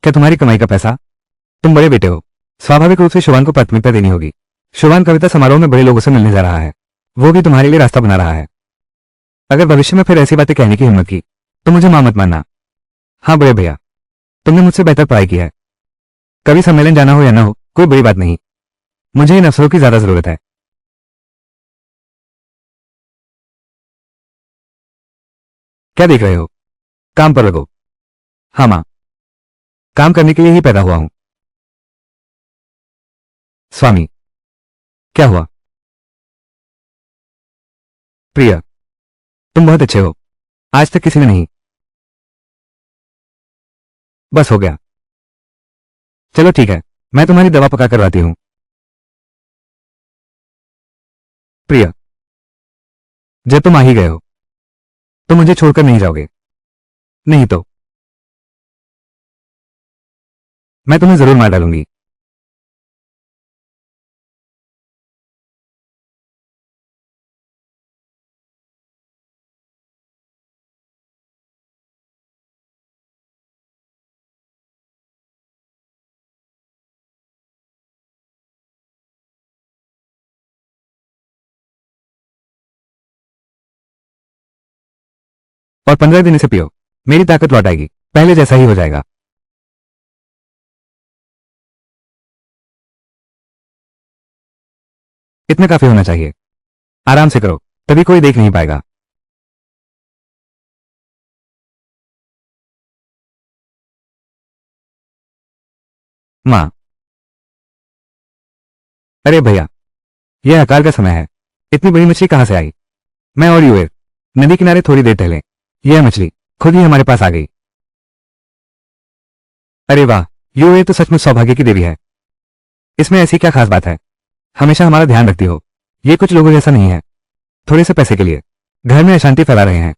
क्या तुम्हारी कमाई का पैसा? तुम बड़े बेटे हो, स्वाभाविक रूप से शुभान को प्राथमिकता देनी होगी। शुभान कविता समारोह में बड़े लोगों से मिलने जा रहा है, वो भी तुम्हारे लिए रास्ता बना रहा है। अगर भविष्य में फिर ऐसी बातें कहने की हिम्मत की तो मुझे मां मत मानना। हाँ बड़े भैया, तुमने मुझसे बेहतर पढ़ाई की है। कभी सम्मेलन जाना हो या ना हो, कोई बड़ी बात नहीं। मुझे इन अवसरों की ज्यादा जरूरत है। क्या देख रहे हो? काम पर लगो। हाँ मां, काम करने के लिए ही पैदा हुआ हूं। स्वामी, क्या हुआ? प्रिया, तुम बहुत अच्छे हो, आज तक किसी ने नहीं। बस हो गया। चलो ठीक है, मैं तुम्हारी दवा पका करवाती हूं। प्रिया, जब तुम आ ही गए हो तो मुझे छोड़कर नहीं जाओगे? नहीं तो मैं तुम्हें जरूर मार डालूंगी। और 15 दिन इसे पियो, मेरी ताकत लौट आएगी, पहले जैसा ही हो जाएगा। इतना काफी होना चाहिए। आराम से करो, तभी कोई देख नहीं पाएगा। मां, अरे भैया, यह अकाल का समय है। इतनी बड़ी मछली कहां से आई? मैं और यूएर नदी किनारे थोड़ी देर टहले, यह मछली खुद ही हमारे पास आ गई। अरे वाह, यूएर तो सचमुच सौभाग्य की देवी है। इसमें ऐसी क्या खास बात है? हमेशा हमारा ध्यान रखती हो। ये कुछ लोगों जैसा नहीं है, थोड़े से पैसे के लिए घर में अशांति फैला रहे हैं।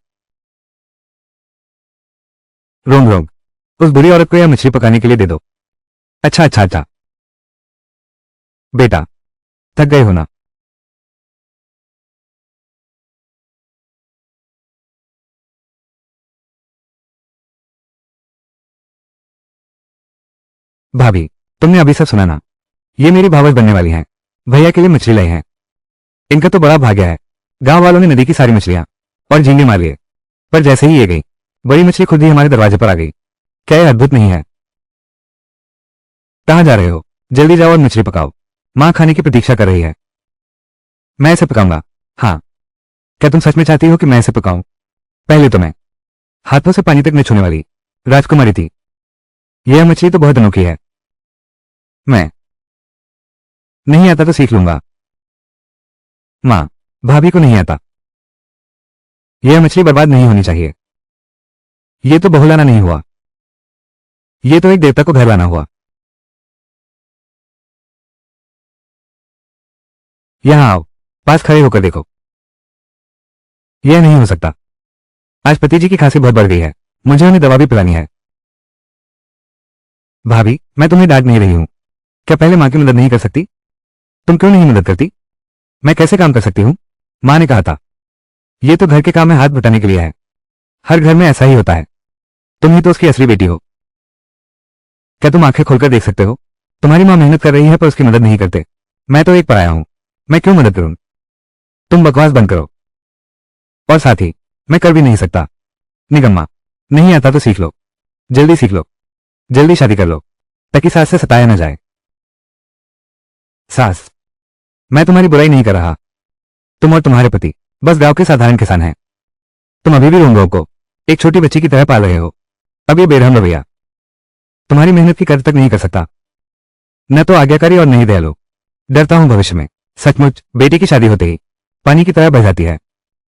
रोंग रोंग, उस बुरी औरत को यह मछली पकाने के लिए दे दो। अच्छा अच्छा अच्छा। बेटा, थक गए हो ना? भाभी, तुमने अभी सब सुना ना? ये मेरी भावच बनने वाली हैं। भैया के लिए मछली लाई हैं। इनका तो बड़ा भाग्य है। गांव वालों ने नदी की सारी मछलियां और झींगे मार लिए, पर जैसे ही ये गई, बड़ी मछली खुद ही हमारे दरवाजे पर आ गई। क्या यह अद्भुत नहीं है? कहां जा रहे हो? जल्दी जाओ और मछली पकाओ। मां खाने की प्रतीक्षा कर रही है। मैं इसे पकाऊंगा। हाँ, क्या तुम सच में चाहती हो कि मैं इसे पकाऊं? पहले तो मैं हाथों से पानी तक न छूने वाली राजकुमारी थी। यह मछली तो बहुत अनोखी है। मैं नहीं आता तो सीख लूंगा। मां, भाभी को नहीं आता। यह मछली बर्बाद नहीं होनी चाहिए। यह तो बहुलाना नहीं हुआ, यह तो एक देवता को घर लाना हुआ। यहां आओ, पास खड़े होकर देखो। यह नहीं हो सकता। आज पति जी की खांसी बहुत बढ़ गई है, मुझे उन्हें दवा भी पिलानी है। भाभी, मैं तुम्हें डांट नहीं रही हूं। क्या पहले मां की मदद नहीं कर सकती? तुम क्यों नहीं मदद करती? मैं कैसे काम कर सकती हूं? मां ने कहा था, यह तो घर के काम में हाथ बटाने के लिए है। हर घर में ऐसा ही होता है। तुम ही तो उसकी असली बेटी हो। क्या तुम आंखें खोलकर देख सकते हो? तुम्हारी मां मेहनत कर रही है पर उसकी मदद नहीं करते। मैं तो एक पराया हूं, मैं क्यों मदद करूं? तुम बकवास बंद करो। और साथ ही मैं कर भी नहीं सकता। निगम्मा, नहीं आता तो सीख लो। जल्दी सीख लो, जल्दी शादी कर लो, ताकि सास से सताया न जाए। सास, मैं तुम्हारी बुराई नहीं कर रहा। तुम और तुम्हारे पति बस गांव के साधारण किसान हैं। तुम अभी भी रोंगो को एक छोटी बच्ची की तरह पाल रहे हो। अब ये बेरहम रवैया तुम्हारी मेहनत की कद्र तक नहीं कर सकता। न तो आज्ञाकारी और नहीं दयालु। डरता हूं भविष्य में सचमुच बेटी की शादी होते ही पानी की तरह बह जाती है।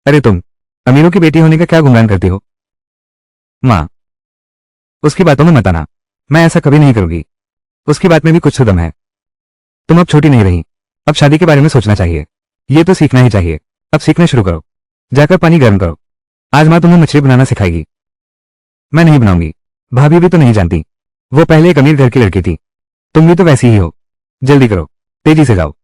अरे तुम अमीरों की बेटी होने का क्या गुणगान करती हो? माँ, उसकी बातों में मत आना। मैं ऐसा कभी नहीं करूंगी। उसकी बात में भी कुछ तो दम है। तुम अब छोटी नहीं रही। अब शादी के बारे में सोचना चाहिए। ये तो सीखना ही चाहिए। अब सीखना शुरू करो। जाकर पानी गर्म करो। आज माँ तुम्हें मछली बनाना सिखाएगी। मैं नहीं बनाऊंगी। भाभी भी तो नहीं जानती। वो पहले एक अमीर घर की लड़की थी। तुम भी तो वैसी ही हो। जल्दी करो, तेजी से जाओ।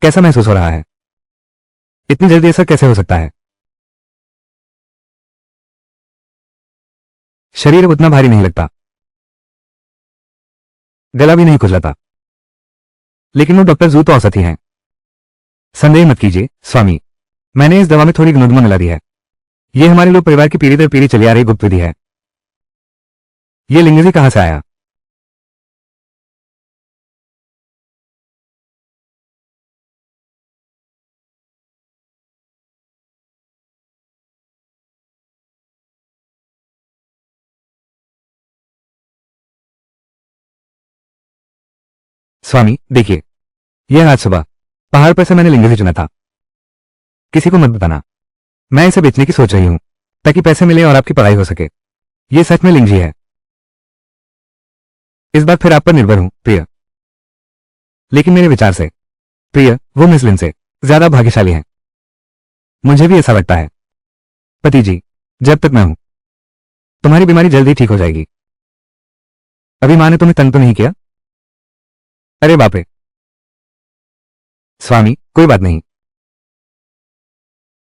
कैसा महसूस हो रहा है? इतनी जल्दी ऐसा कैसे हो सकता है? शरीर अब उतना भारी नहीं लगता। गला भी नहीं खुजलाता। लेकिन वो डॉक्टर जू तो औसत ही हैं। संदेह मत कीजिए स्वामी। मैंने इस दवा में थोड़ी गुनगुन मिला दी है। ये हमारे लोग परिवार की पीढ़ी दर पीढ़ी चली आ रही गुप्त विधि है। ये लिंगजी कहां से आया? स्वामी देखिए, यह आज सुबह पहाड़ पर से मैंने लिंगजी चुना था। किसी को मत बताना। मैं इसे बेचने की सोच रही हूं ताकि पैसे मिले और आपकी पढ़ाई हो सके। ये सच में लिंगजी है। इस बात फिर आप पर निर्भर हूं प्रिय। लेकिन मेरे विचार से प्रिय वो मिस लिन से ज्यादा भाग्यशाली हैं। मुझे भी ऐसा लगता है। पति जी, जब तक मैं हूं तुम्हारी बीमारी जल्दी ठीक हो जाएगी। अभी माँ ने तुम्हें तंग तो नहीं किया? अरे बाप रे। स्वामी कोई बात नहीं।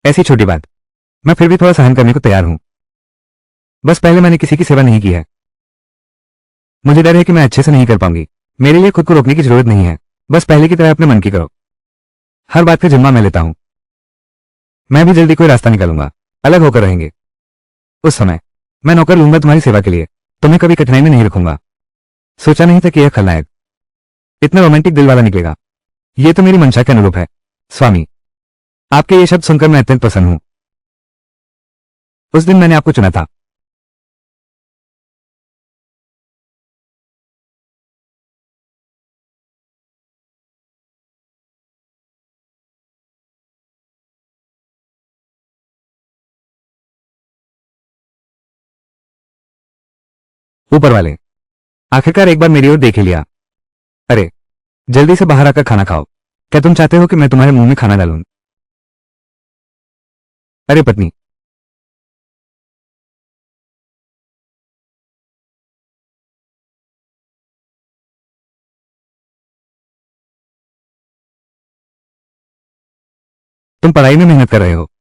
ऐसी छोटी बात। मैं फिर भी थोड़ा सहन करने को तैयार हूं। बस पहले मैंने किसी की सेवा नहीं की है। मुझे डर है कि मैं अच्छे से नहीं कर पाऊंगी। मेरे लिए खुद को रोकने की जरूरत नहीं है। बस पहले की तरह अपने मन की करो। हर बात का जिम्मा मैं लेता हूं। मैं भी जल्दी कोई रास्ता निकालूंगा। अलग होकर रहेंगे। उस समय मैं नौकर लूंगा तुम्हारी सेवा के लिए। तुम्हें कभी कठिनाई में नहीं रखूंगा। सोचा नहीं था कि यह खलनायक इतना रोमांटिक दिल वाला निकलेगा। यह तो मेरी मंशा के अनुरूप है। स्वामी, आपके ये शब्द सुनकर मैं अत्यंत प्रसन्न हूं। उस दिन मैंने आपको चुना था। ऊपर वाले आखिरकार एक बार मेरी ओर देख ही लिया। अरे, जल्दी से बाहर आकर खाना खाओ। क्या तुम चाहते हो कि मैं तुम्हारे मुंह में खाना डालूं? अरे पत्नी, तुम पढ़ाई में मेहनत कर रहे हो।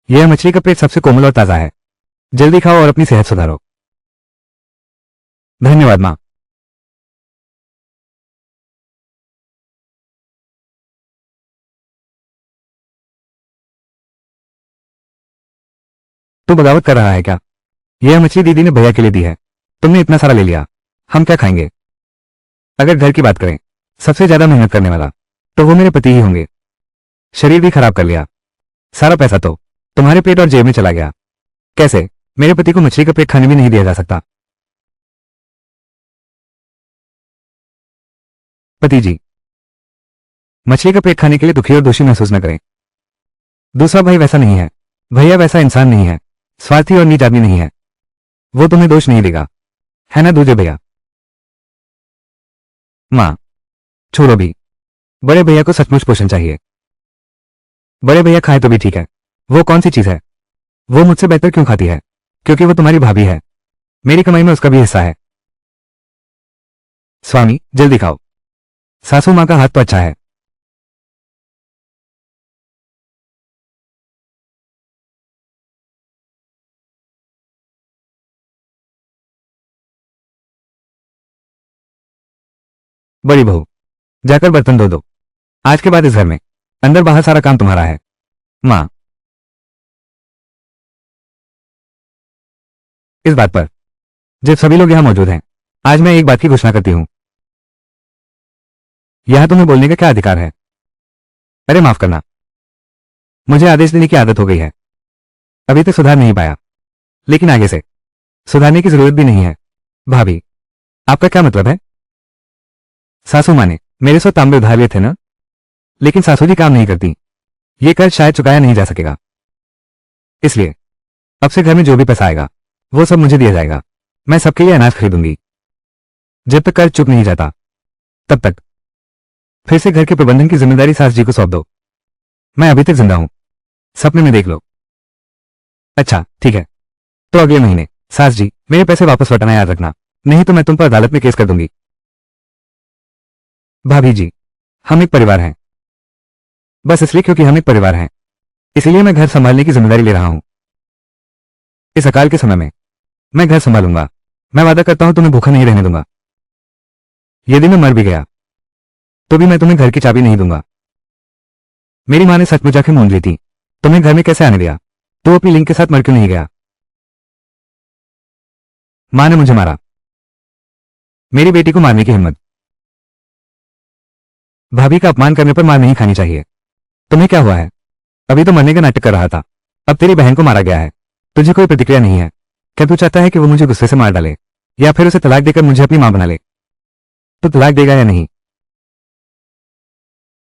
यह मछली का पेट सबसे कोमल और ताजा है। जल्दी खाओ और अपनी सेहत सुधारो। धन्यवाद माँ। तू बगावत कर रहा है क्या? यह मछली दीदी ने भैया के लिए दी है। तुमने इतना सारा ले लिया। हम क्या खाएंगे? अगर घर की बात करें, सबसे ज्यादा मेहनत करने वाला तो वो मेरे पति ही होंगे। शरीर भी खराब कर लिया। सारा पैसा तो तुम्हारे पेट और जेब में चला गया। कैसे? मेरे पति को मछली का पेट खाने भी नहीं दिया जा सकता। पति जी, मछली का पेट खाने के लिए दुखी और दोषी महसूस न करें। दूसरा भाई वैसा नहीं है। भैया वैसा इंसान नहीं है। स्वार्थी और नीच आदमी नहीं है। वो तुम्हें दोष नहीं देगा, है ना दूजे भैया? माँ, छोड़ो भी। बड़े भैया को सचमुच पोषण चाहिए। बड़े भैया खाए तो भी ठीक है। वो कौन सी चीज है? वो मुझसे बेहतर क्यों खाती है? क्योंकि वो तुम्हारी भाभी है। मेरी कमाई में उसका भी हिस्सा है। स्वामी जल्दी खाओ। सासू माँ का हाथ तो अच्छा है। बड़ी बहू, जाकर बर्तन धो दो। आज के बाद इस घर में अंदर बाहर सारा काम तुम्हारा है। माँ, इस बात पर जब सभी लोग यहां मौजूद हैं, आज मैं एक बात की घोषणा करती हूं। यह तुम्हें बोलने का क्या अधिकार है? अरे माफ करना, मुझे आदेश देने की आदत हो गई है। अभी तक सुधार नहीं पाया, लेकिन आगे से सुधारने की जरूरत भी नहीं है। भाभी, आपका क्या मतलब है? सासू माँ ने मेरे सौ तांबे उधार लिए थे ना, लेकिन सासू जी काम नहीं करती। ये कर्ज शायद चुकाया नहीं जा सकेगा, इसलिए अब से घर में जो भी पैसा आएगा वो सब मुझे दिया जाएगा। मैं सबके लिए अनाज खरीदूंगी। जब तक कर्ज चुक नहीं जाता तब तक फिर से घर के प्रबंधन की जिम्मेदारी सास जी को सौंप दो। मैं अभी तक जिंदा हूं, सपने में देख लो। अच्छा ठीक है, तो अगले महीने। सास जी, मेरे पैसे वापस लौटाना याद रखना, नहीं तो मैं तुम पर अदालत में केस कर दूंगी। भाभी जी, हम एक परिवार हैं। बस इसलिए क्योंकि हम एक परिवार हैं, इसीलिए मैं घर संभालने की जिम्मेदारी ले रहा हूं। इस अकाल के समय में मैं घर संभालूंगा। मैं वादा करता हूं तुम्हें भूखा नहीं रहने दूंगा। यदि मैं मर भी गया तो भी मैं तुम्हें घर की चाबी नहीं दूंगा। मेरी मां ने सचमुच आंखें मूंद ली थी। तुम्हें घर में कैसे आने दिया? तू अपनी लिंक के साथ मर क्यों नहीं गया? मां ने मुझे मारा। मेरी बेटी को मारने की हिम्मत। भाभी का अपमान करने पर मार नहीं खानी चाहिए। तुम्हें क्या हुआ है? अभी तो मरने का नाटक कर रहा था, अब तेरी बहन को मारा गया है। तुझे कोई प्रतिक्रिया नहीं है? क्या तू चाहता है कि वो मुझे गुस्से से मार डाले, या फिर उसे तलाक देकर मुझे अपनी मां बना ले? तू तलाक देगा या नहीं?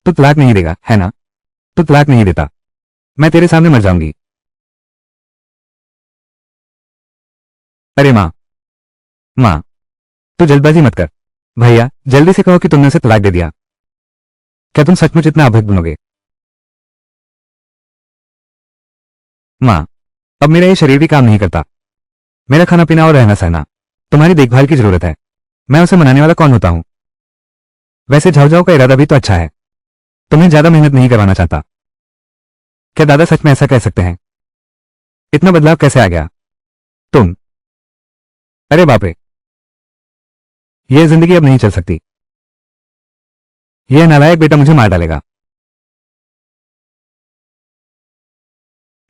तू तलाक नहीं देगा, है ना? तू तलाक नहीं देता, मैं तेरे सामने मर जाऊंगी। अरे मां, मां, तू जल्दबाजी मत कर। भैया, जल्दी से कहो कि तुमने उसे तलाक दे दिया। क्या तुम सचमुच इतना अभद्र बनोगे? मां, अब मेरा ये शरीर भी काम नहीं करता। मेरा खाना पीना और रहना सहना तुम्हारी देखभाल की जरूरत है। मैं उसे मनाने वाला कौन होता हूं? वैसे झाऊ का इरादा भी तो अच्छा है, तुम्हें ज्यादा मेहनत नहीं करवाना चाहता। क्या दादा सच में ऐसा कह सकते हैं? इतना बदलाव कैसे आ गया? तुम, अरे बाप रे, यह जिंदगी अब नहीं चल सकती। यह नालायक बेटा मुझे मार डालेगा।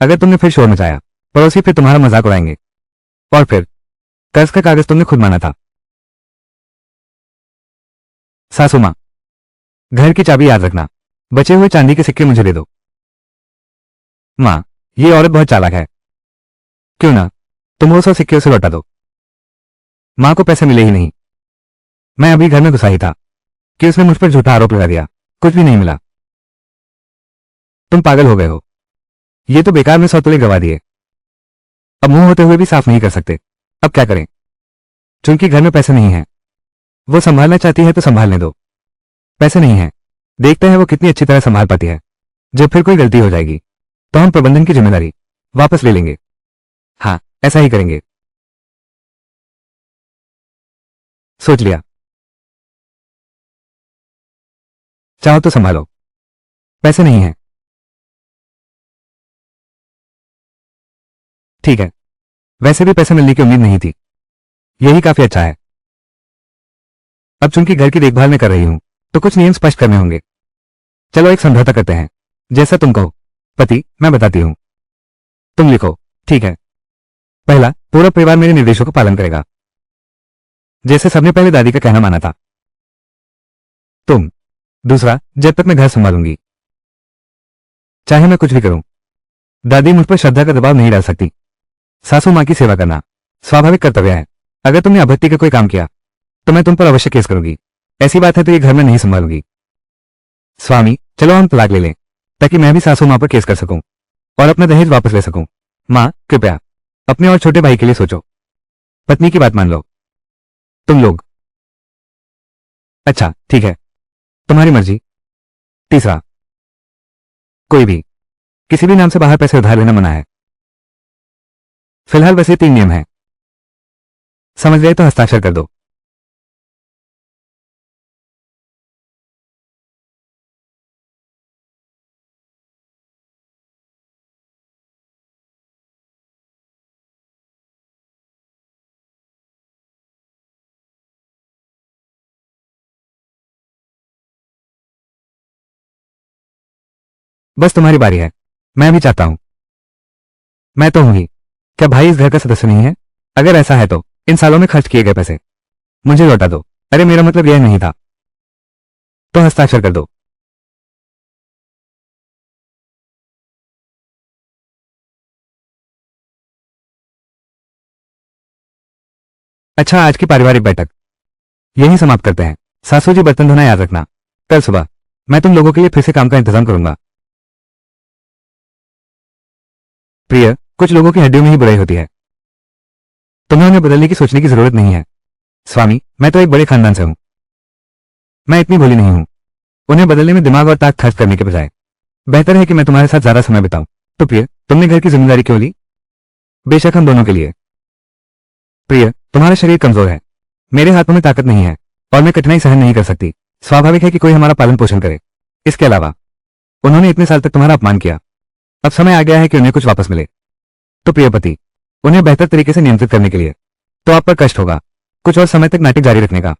अगर तुमने फिर शोर मचाया, पड़ोसी फिर तुम्हारा मजाक उड़ाएंगे। और फिर कर्ज का कागज तुमने खुद माना था। सासू मां, घर की चाबी याद रखना, बचे हुए चांदी के सिक्के मुझे दे दो। मां, ये औरत बहुत चालाक है। क्यों ना तुम वो 100 सिक्के उसे लौटा दो। मां को पैसे मिले ही नहीं। मैं अभी घर में घुसा ही था कि उसने मुझ पर झूठा आरोप लगा दिया। कुछ भी नहीं मिला। तुम पागल हो गए हो। ये तो बेकार में 100 तोले गवा दिए। अब मुंह होते हुए भी साफ नहीं कर सकते। अब क्या करें? चूंकि घर में पैसे नहीं है, वो संभालना चाहती है तो संभालने दो। पैसे नहीं है, देखते हैं वो कितनी अच्छी तरह संभाल पाती है। जब फिर कोई गलती हो जाएगी तो हम प्रबंधन की जिम्मेदारी वापस ले लेंगे। हाँ, ऐसा ही करेंगे। सोच लिया। चाहो तो संभालो। पैसे नहीं है, ठीक है। वैसे भी पैसे मिलने की उम्मीद नहीं थी, यही काफी अच्छा है। अब चूंकि घर की देखभाल मैं कर रही हूं तो कुछ नियम स्पष्ट करने होंगे। चलो एक समझौता करते हैं, जैसा तुम कहो। पति, मैं बताती हूं, तुम लिखो। ठीक है। पहला, पूरा परिवार मेरे निर्देशों का पालन करेगा, जैसे सबने पहले दादी का कहना माना था। तुम। दूसरा, जब तक मैं घर संभालूंगी, चाहे मैं कुछ भी करूं, दादी मुझ पर श्रद्धा का दबाव नहीं डाल सकती। सासू मां की सेवा करना स्वाभाविक कर्तव्य है। अगर तुमने अभक्ति का कोई काम किया तो मैं तुम पर अवश्य केस करूंगी। ऐसी बात है तो ये घर में नहीं संभालूंगी। स्वामी, चलो हम तलाक ले लें, ताकि मैं भी सासू मां पर केस कर सकूं और अपना दहेज वापस ले सकूं। मां, कृपया अपने और छोटे भाई के लिए सोचो। पत्नी की बात मान लो। तुम लोग। अच्छा ठीक है, तुम्हारी मर्जी। तीसरा, कोई भी किसी भी नाम से बाहर पैसे उधार लेना मना है। फिलहाल वैसे 3 नियम हैं, समझ गए तो हस्ताक्षर कर दो। बस तुम्हारी बारी है। मैं भी चाहता हूं। मैं तो हूं ही। क्या भाई इस घर का सदस्य नहीं है? अगर ऐसा है तो इन सालों में खर्च किए गए पैसे मुझे लौटा दो। अरे मेरा मतलब यह नहीं था। तो हस्ताक्षर कर दो। अच्छा, आज की पारिवारिक बैठक यही समाप्त करते हैं। सासू जी, बर्तन धोना याद रखना। कल सुबह मैं तुम लोगों के लिए फिर से काम का इंतजाम करूंगा। प्रिय, कुछ लोगों की हड्डियों में ही बुराई होती है। तुम्हें उन्हें बदलने की सोचने की जरूरत नहीं है। स्वामी, मैं तो एक बड़े खानदान से हूं। मैं इतनी भोली नहीं हूं। उन्हें बदलने में दिमाग और ताकत खर्च करने के बजाय बेहतर है कि मैं तुम्हारे साथ ज्यादा समय बिताऊं। तो प्रिय, तुमने घर की जिम्मेदारी क्यों ली? बेशक हम दोनों के लिए। प्रिय, तुम्हारा शरीर कमजोर है। मेरे हाथों में ताकत नहीं है और मैं कठिनाई सहन नहीं कर सकती। स्वाभाविक है कि कोई हमारा पालन पोषण करे। इसके अलावा उन्होंने इतने साल तक तुम्हारा अपमान किया। अब समय आ गया है कि उन्हें कुछ वापस मिले। तो प्रिय पति, उन्हें बेहतर तरीके से नियंत्रित करने के लिए तो आप पर कष्ट होगा कुछ और समय तक नाटक जारी रखने का।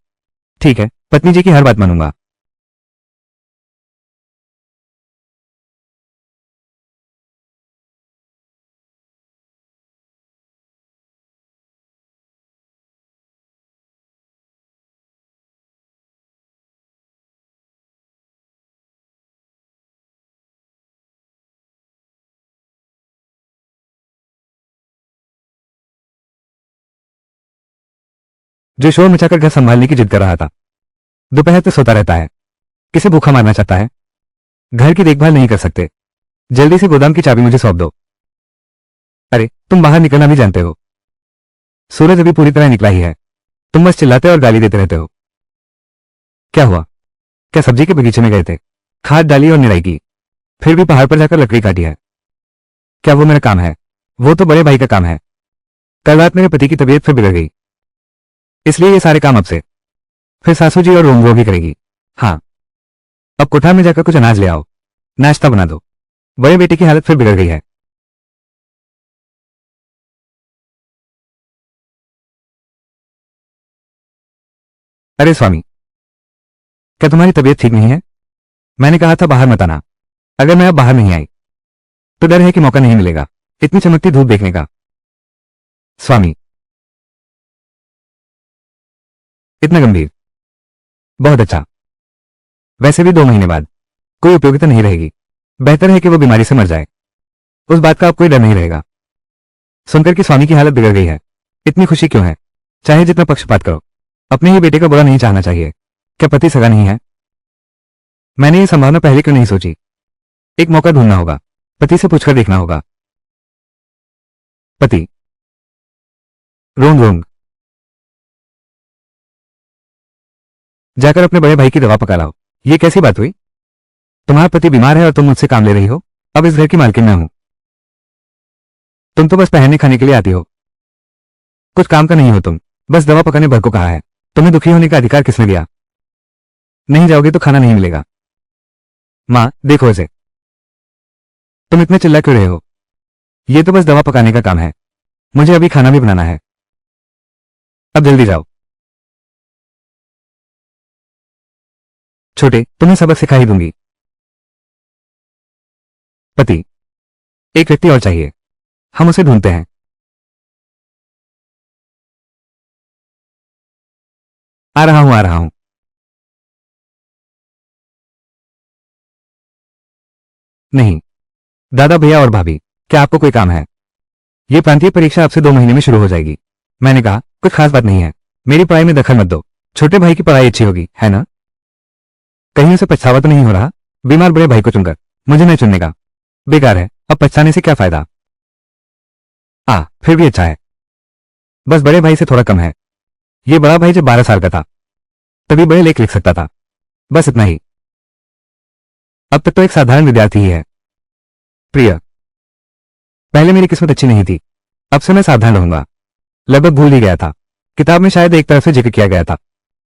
ठीक है, पत्नी जी की हर बात मानूंगा। जो शोर मचाकर घर संभालने की जिद कर रहा था, दोपहर तक सोता रहता है। किसे भूखा मारना चाहता है? घर की देखभाल नहीं कर सकते। जल्दी से गोदाम की चाबी मुझे सौंप दो। अरे, तुम बाहर निकलना भी जानते हो। सूरज अभी पूरी तरह निकला ही है। तुम बस चिल्लाते और गाली देते रहते हो। क्या हुआ? क्या सब्जी के बगीचे में गए थे? खाद डाली और निराई की, फिर भी पहाड़ पर जाकर लकड़ी काटी है? क्या वो मेरा काम है? वो तो बड़े भाई का काम है। कल रात मेरे पति की तबीयत फिर बिगड़ गई, इसलिए ये सारे काम अब से फिर सासू जी और रोंगो भी करेगी। हाँ, अब कोठा में जाकर कुछ अनाज ले आओ, नाश्ता बना दो। बड़े बेटे की हालत फिर बिगड़ गई है। अरे स्वामी, क्या तुम्हारी तबीयत ठीक नहीं है? मैंने कहा था बाहर मत आना। अगर मैं अब बाहर नहीं आई तो डर है कि मौका नहीं मिलेगा इतनी चमकती धूप देखने का। स्वामी, इतना गंभीर? बहुत अच्छा। वैसे भी 2 महीने बाद कोई उपयोगिता नहीं रहेगी। बेहतर है कि वो बीमारी से मर जाए। उस बात का अब कोई डर नहीं रहेगा। सुनकर कि स्वामी की हालत बिगड़ गई है, इतनी खुशी क्यों है? चाहे जितना पक्षपात करो, अपने ही बेटे का बुरा नहीं चाहना चाहिए। क्या पति सगा नहीं है? मैंने ये संभावना पहले क्यों नहीं सोची? एक मौका ढूंढना होगा, पति से पूछकर देखना होगा। पति, रोंग रोंग, जाकर अपने बड़े भाई की दवा पका लाओ। ये कैसी बात हुई? तुम्हारा पति बीमार है और तुम मुझसे काम ले रही हो? अब इस घर की मालकिन मैं हूं। तुम तो बस पहनने खाने के लिए आती हो, कुछ काम का नहीं हो तुम। बस दवा पकाने भर को कहा है। तुम्हें दुखी होने का अधिकार किसने दिया? नहीं जाओगे तो खाना नहीं मिलेगा। माँ, देखो इसे। तुम इतने चिल्ला क्यों रहे हो? ये तो बस दवा पकाने का काम है। मुझे अभी खाना भी बनाना है। अब जल्दी जाओ। छोटे, तुम्हें सबक सिखा ही दूंगी। पति, एक व्यक्ति और चाहिए। हम उसे ढूंढते हैं। आ रहा हूं, आ रहा हूं। नहीं, दादा भैया और भाभी, क्या आपको कोई काम है? ये प्रांतीय परीक्षा अब से 2 महीने में शुरू हो जाएगी। मैंने कहा कुछ खास बात नहीं है। मेरी पढ़ाई में दखल मत दो। छोटे भाई की पढ़ाई अच्छी होगी, है ना? कहीं उसे पछतावा तो नहीं हो रहा बीमार बड़े भाई को चुनकर? मुझे नहीं चुनने का। बेकार है, अब पछताने से क्या फायदा? फिर भी अच्छा है। बस बड़े भाई से थोड़ा कम है। ये बड़ा भाई जब 12 साल का था तभी बड़े लेख लिख सकता था। बस इतना ही। अब तक तो एक साधारण विद्यार्थी ही है। प्रिय, पहले मेरी किस्मत अच्छी नहीं थी, अब से मैं सावधान रहूंगा। लगभग भूल ही गया था। किताब में शायद एक तरफ से जिक्र किया गया था।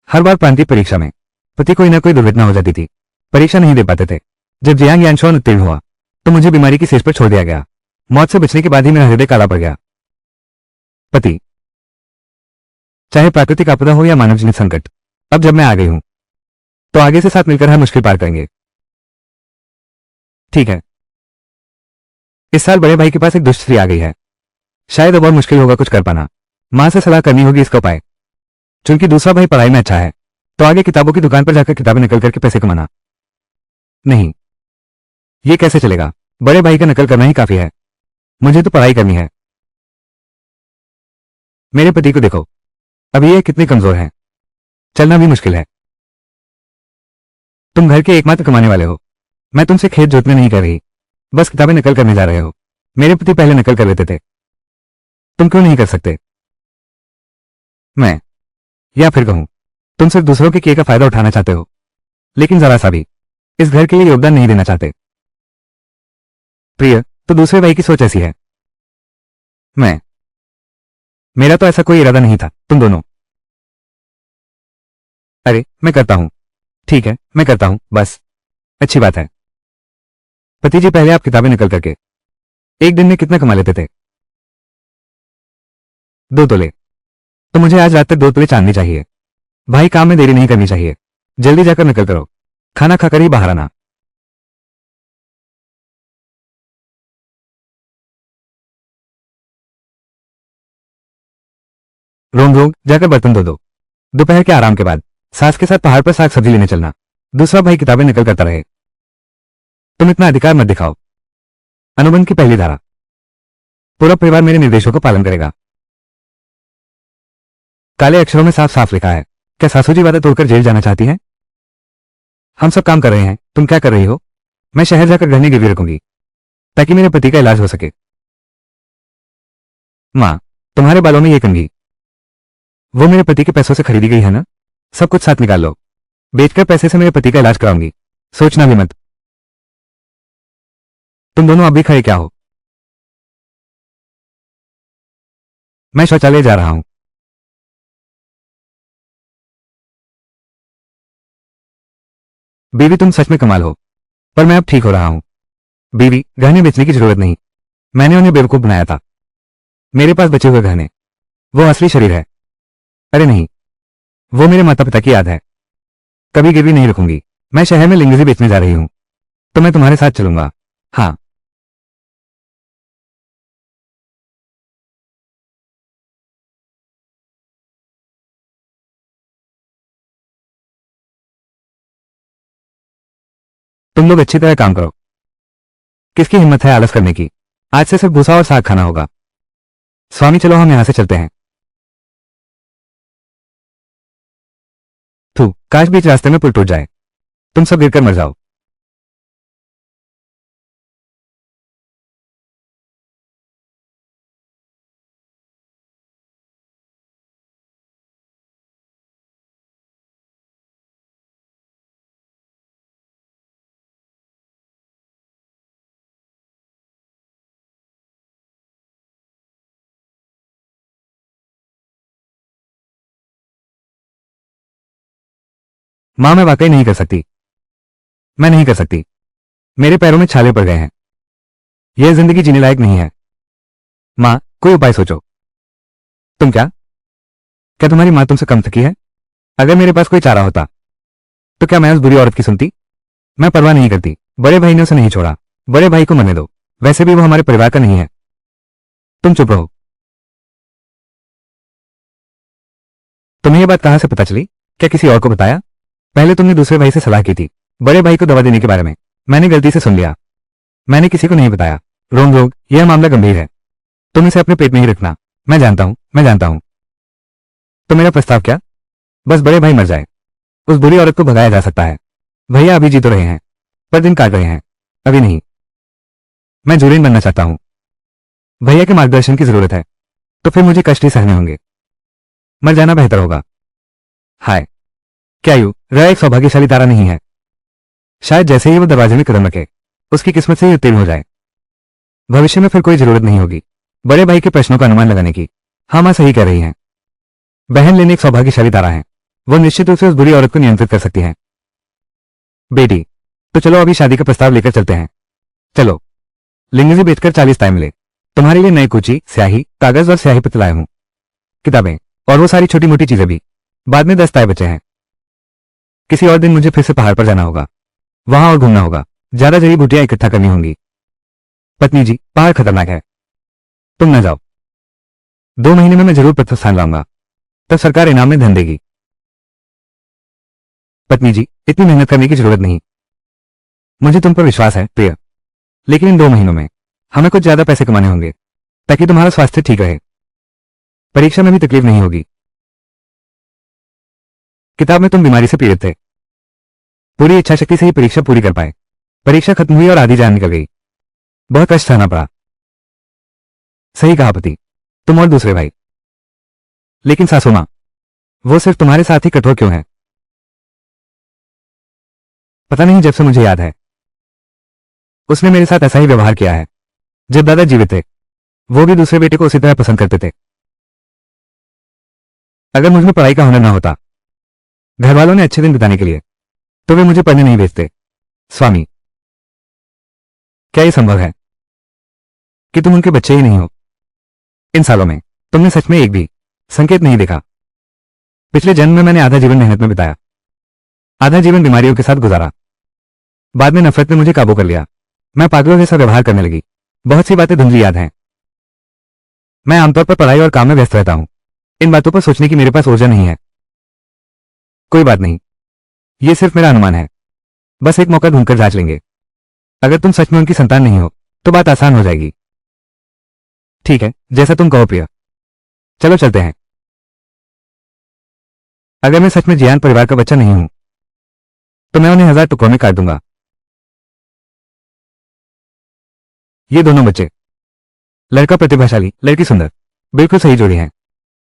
हर बार प्रांतीय परीक्षा में पति कोई ना कोई दुर्घटना हो जाती थी। परीक्षा नहीं दे पाते थे। जब जियांग यानशोन उत्तीर्ण हुआ तो मुझे बीमारी की सेज पर छोड़ दिया गया। मौत से बचने के बाद ही मेरा हृदय काला पड़ गया। पति, चाहे प्राकृतिक आपदा हो या मानव जनित संकट, अब जब मैं आ गई हूं तो आगे से साथ मिलकर हर मुश्किल पार करेंगे। ठीक है। इस साल बड़े भाई के पास एक दुष्ट स्त्री आ गई है। शायद अब और मुश्किल होगा कुछ कर पाना। मां से सलाह करनी होगी इसका उपाय। चूंकि दूसरा भाई पढ़ाई में अच्छा है तो आगे किताबों की दुकान पर जाकर किताबें नकल करके पैसे कमाना। नहीं, ये कैसे चलेगा? बड़े भाई का नकल करना ही काफी है। मुझे तो पढ़ाई करनी है। मेरे पति को देखो, अभी ये कितने कमजोर हैं, चलना भी मुश्किल है। तुम घर के एकमात्र कमाने वाले हो। मैं तुमसे खेत जोतने नहीं कर रही, बस किताबें नकल करने जा रहे हो। मेरे पति पहले नकल कर लेते थे, तुम क्यों नहीं कर सकते? मैं, या फिर कहूं, तुम सिर्फ दूसरों के किए का फायदा उठाना चाहते हो, लेकिन जरा सा भी इस घर के लिए योगदान नहीं देना चाहते। प्रिय, तो दूसरे भाई की सोच ऐसी है। मैं, मेरा तो ऐसा कोई इरादा नहीं था। तुम दोनों, अरे मैं करता हूं, ठीक है मैं करता हूं, बस। अच्छी बात है। पति जी, पहले आप किताबें नकल करके एक दिन में कितना कमा लेते थे? 2 तोले। तो मुझे आज रात तक 2 तोले चांदी चाहिए। भाई, काम में देरी नहीं करनी चाहिए, जल्दी जाकर नकल करो, खाना खाकर ही बाहर आना। रोम रोम, जाकर बर्तन धो दो। दोपहर के आराम के बाद सास के साथ पहाड़ पर साग सब्जी लेने चलना। दूसरा भाई किताबें नकल करता रहे। तुम इतना अधिकार मत दिखाओ। अनुबंध की पहली धारा, पूरा परिवार मेरे निर्देशों का पालन करेगा। काले अक्षरों में साफ साफ लिखा है। क्या सासू जी वादा तोड़कर जेल जाना चाहती हैं? हम सब काम कर रहे हैं, तुम क्या कर रही हो? मैं शहर जाकर गहने गिरवी रखूंगी ताकि मेरे पति का इलाज हो सके। माँ, तुम्हारे बालों में ये कंघी, वो मेरे पति के पैसों से खरीदी गई है ना? सब कुछ साथ निकाल लो। बेचकर पैसे से मेरे पति का इलाज कराऊंगी, सोचना भी मत। तुम दोनों अभी खड़े क्या हो? मैं शौचालय जा रहा हूं। बीवी, तुम सच में कमाल हो, पर मैं अब ठीक हो रहा हूं। बीवी, गहने बेचने की जरूरत नहीं, मैंने उन्हें बेवकूफ बनाया था। मेरे पास बचे हुए गहने, वो असली शरीर है। अरे नहीं, वो मेरे माता पिता की याद है। कभी गिरवी नहीं रखूंगी। मैं शहर में लिंगजी बेचने जा रही हूं, तो मैं तुम्हारे साथ चलूंगा। हाँ। तुम लोग अच्छी तरह काम करो। किसकी हिम्मत है आलस करने की? आज से सिर्फ भूसा और साग खाना होगा। स्वामी, चलो हम यहां से चलते हैं। थू, काश बीच रास्ते में पुल टूट जाए, तुम सब गिरकर मर जाओ। मां, मैं वाकई नहीं कर सकती। मैं नहीं कर सकती। मेरे पैरों में छाले पड़ गए हैं। यह जिंदगी जीने लायक नहीं है। मां, कोई उपाय सोचो। तुम क्या, क्या तुम्हारी मां तुमसे कम थकी है? अगर मेरे पास कोई चारा होता तो क्या मैं उस बुरी औरत की सुनती? मैं परवाह नहीं करती। बड़े भाई ने उसे नहीं छोड़ा। बड़े भाई को मरने दो, वैसे भी वो हमारे परिवार का नहीं है। तुम चुप रहो। तुम्हें यह बात कहां से पता चली? क्या किसी और को बताया? पहले तुमने दूसरे भाई से सलाह की थी, बड़े भाई को दवा देने के बारे में। मैंने गलती से सुन लिया। मैंने किसी को नहीं बताया। रोम रोग, यह मामला गंभीर है, तुम इसे अपने पेट में ही रखना। मैं जानता हूं, मैं जानता हूं। तो मेरा प्रस्ताव क्या? बस बड़े भाई मर जाए, उस बुरी औरत को भगाया जा सकता है। भैया अभी जी तो रहे हैं, पर दिन काट रहे हैं। अभी नहीं। मैं जुरेन बनना चाहता हूं। भैया के मार्गदर्शन की जरूरत है, तो फिर मुझे कष्ट ही सहने होंगे। मर जाना बेहतर होगा। हाय, क्या यू रह एक सौभाग्यशाली तारा नहीं है? शायद जैसे ही वो दरवाजे में कदम रखे, उसकी किस्मत से ही उत्तीर्ण हो जाए। भविष्य में फिर कोई जरूरत नहीं होगी बड़े भाई के प्रश्नों का अनुमान लगाने की। हाँ, मां सही कह रही हैं। बहन लेने एक सौभाग्यशाली तारा है, वो निश्चित रूप से उस बुरी औरत को नियंत्रित कर सकती है। बेटी, तो चलो अभी शादी का प्रस्ताव लेकर चलते हैं। चलो। लिंगजी बेचकर 40 ताए मिले। तुम्हारे लिए नई कुची, स्याही, कागज और स्याही पत्र लाया हूं, किताबें और वो सारी छोटी मोटी चीजें भी। बाद में 10 ताए बचे हैं। किसी और दिन मुझे फिर से पहाड़ पर जाना होगा, वहां और घूमना होगा, ज्यादा जड़ी बूटियां इकट्ठा करनी होंगी। पत्नी जी, पहाड़ खतरनाक है, तुम न जाओ। 2 महीने में मैं जरूर प्रथम स्थान लाऊंगा, तब सरकार इनाम में धन देगी। पत्नी जी, इतनी मेहनत करने की जरूरत नहीं। मुझे तुम पर विश्वास है प्रिय, लेकिन इन 2 महीनों में हमें कुछ ज्यादा पैसे कमाने होंगे ताकि तुम्हारा स्वास्थ्य ठीक रहे। परीक्षा में भी तकलीफ नहीं होगी। किताब में तुम बीमारी से पीड़ित थे, पूरी इच्छा शक्ति से ही परीक्षा पूरी कर पाए। परीक्षा खत्म हुई और आधी जान निकल गई। बहुत कष्ट सहना पड़ा। सही कहा पति, तुम और दूसरे भाई। लेकिन सासू मां, वो सिर्फ तुम्हारे साथ ही कठोर क्यों है? पता नहीं, जब से मुझे याद है उसने मेरे साथ ऐसा ही व्यवहार किया है। जब दादा जीवित थे वो भी दूसरे बेटे को उसी तरह पसंद करते थे। अगर मुझ में पढ़ाई का हुनर ना होता, घर वालों ने अच्छे दिन बिताने के लिए, तो वे मुझे पढ़ने नहीं भेजते। स्वामी, क्या यह संभव है कि तुम उनके बच्चे ही नहीं हो? इन सालों में तुमने सच में एक भी संकेत नहीं देखा। पिछले जन्म में मैंने आधा जीवन मेहनत में बिताया, आधा जीवन बीमारियों के साथ गुजारा। बाद में नफरत ने मुझे काबू कर लिया। मैं पागलों जैसा व्यवहार करने लगी। बहुत सी बातें धुंधली याद हैं। मैं आमतौर पर पढ़ाई और काम में व्यस्त रहता हूं। इन बातों पर सोचने की मेरे पास ऊर्जा नहीं है। कोई बात नहीं, यह सिर्फ मेरा अनुमान है। बस एक मौका ढूंढकर जांच लेंगे। अगर तुम सच में उनकी संतान नहीं हो तो बात आसान हो जाएगी। ठीक है, जैसा तुम कहो प्रिया। चलो चलते हैं। अगर मैं सच में जियान परिवार का बच्चा नहीं हूं तो मैं उन्हें 1000 टुकड़ों में काट दूंगा। ये दोनों बच्चे, लड़का प्रतिभाशाली, लड़की सुंदर, बिल्कुल सही जोड़ी है।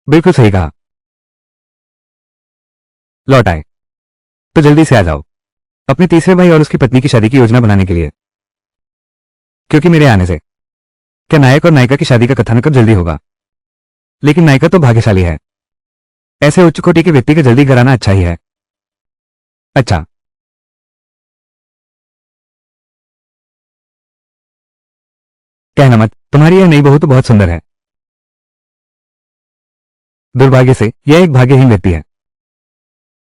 बिल्कुल सही कहा। लौट आए तो जल्दी से आ जाओ अपने तीसरे भाई और उसकी पत्नी की शादी की योजना बनाने के लिए। क्योंकि मेरे आने से क्या नायक और नायिका की शादी का कथानक अब जल्दी होगा। लेकिन नायिका तो भाग्यशाली है। ऐसे उच्च कोटि के व्यक्ति का जल्दी घर आना अच्छा ही है। अच्छा, कहना मत, तुम्हारी यह नई बहू तो बहुत सुंदर है। दुर्भाग्य से यह एक भाग्यहीन व्यक्ति है।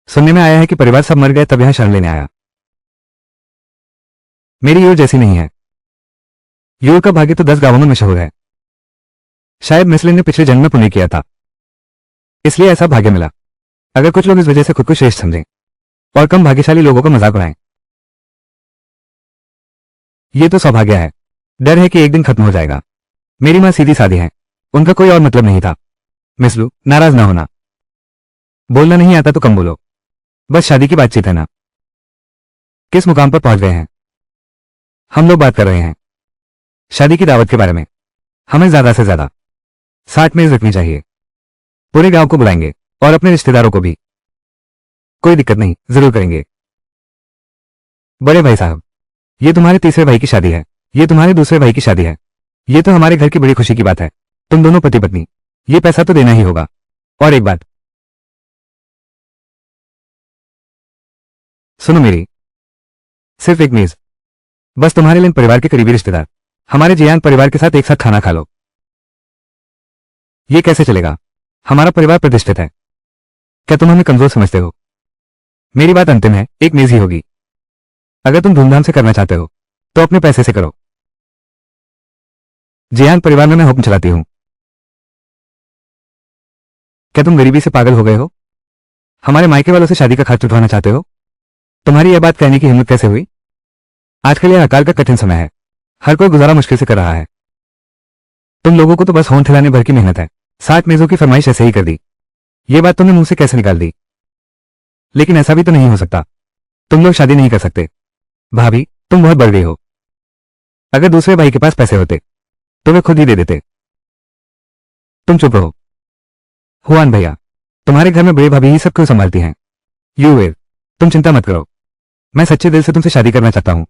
सुनने में आया है कि परिवार सब मर गए तब यहां शरण लेने आया। मेरी यूर जैसी नहीं है। यूर का भाग्य तो 10 गांवों में मशहूर है। शायद मिसलिन ने पिछले जन्म में पुण्य किया था, इसलिए ऐसा भाग्य मिला। अगर कुछ लोग इस वजह से खुद को श्रेष्ठ समझें और कम भाग्यशाली लोगों का मजाक उड़ाएं, यह तो सौभाग्य है। डर है कि एक दिन खत्म हो जाएगा। मेरी मां सीधी सादी है, उनका कोई और मतलब नहीं था। मिस लू, नाराज ना होना। बोलना नहीं आता तो कम बोलो। बस शादी की बातचीत है ना। किस मुकाम पर पहुंच गए हैं? हम लोग बात कर रहे हैं शादी की दावत के बारे में। हमें ज्यादा से ज्यादा 60 मेज रखनी चाहिए। पूरे गांव को बुलाएंगे और अपने रिश्तेदारों को भी। कोई दिक्कत नहीं, जरूर करेंगे। बड़े भाई साहब, ये तुम्हारे तीसरे भाई की शादी है, ये तुम्हारे दूसरे भाई की शादी है। ये तो हमारे घर की बड़ी खुशी की बात है। तुम दोनों पति पत्नी, ये पैसा तो देना ही होगा। और एक बात सुनो मेरी, सिर्फ एक मेज, बस तुम्हारे लिए परिवार के करीबी रिश्तेदार। हमारे जियान परिवार के साथ एक साथ खाना खा लो। ये कैसे चलेगा? हमारा परिवार प्रतिष्ठित है। क्या तुम हमें कमजोर समझते हो? मेरी बात अंतिम है, एक मेज ही होगी। अगर तुम धूमधाम से करना चाहते हो तो अपने पैसे से करो। जियान परिवार में मैं हुक्म चलाती हूं। क्या तुम गरीबी से पागल हो गए हो? हमारे मायके वालों से शादी का खर्च उठवाना चाहते हो? तुम्हारी यह बात कहने की हिम्मत कैसे हुई? आजकल यह अकाल का कठिन समय है। हर कोई गुजारा मुश्किल से कर रहा है। तुम लोगों को तो बस होंठ हिलाने भर की मेहनत है। 60 मेजों की फरमाइश ऐसे ही कर दी। ये बात तुमने मुंह से कैसे निकाल दी? लेकिन ऐसा भी तो नहीं हो सकता। तुम लोग शादी नहीं कर सकते। भाभी, तुम बहुत बढ़ गई हो। अगर दूसरे भाई के पास पैसे होते तो वे खुद ही दे देते। तुम चुप रहो। हुआन भैया, तुम्हारे घर में बड़ी भाभी ही सब क्यों संभालती हैं? यूवेर, तुम चिंता मत करो। मैं सच्चे दिल से तुमसे शादी करना चाहता हूं।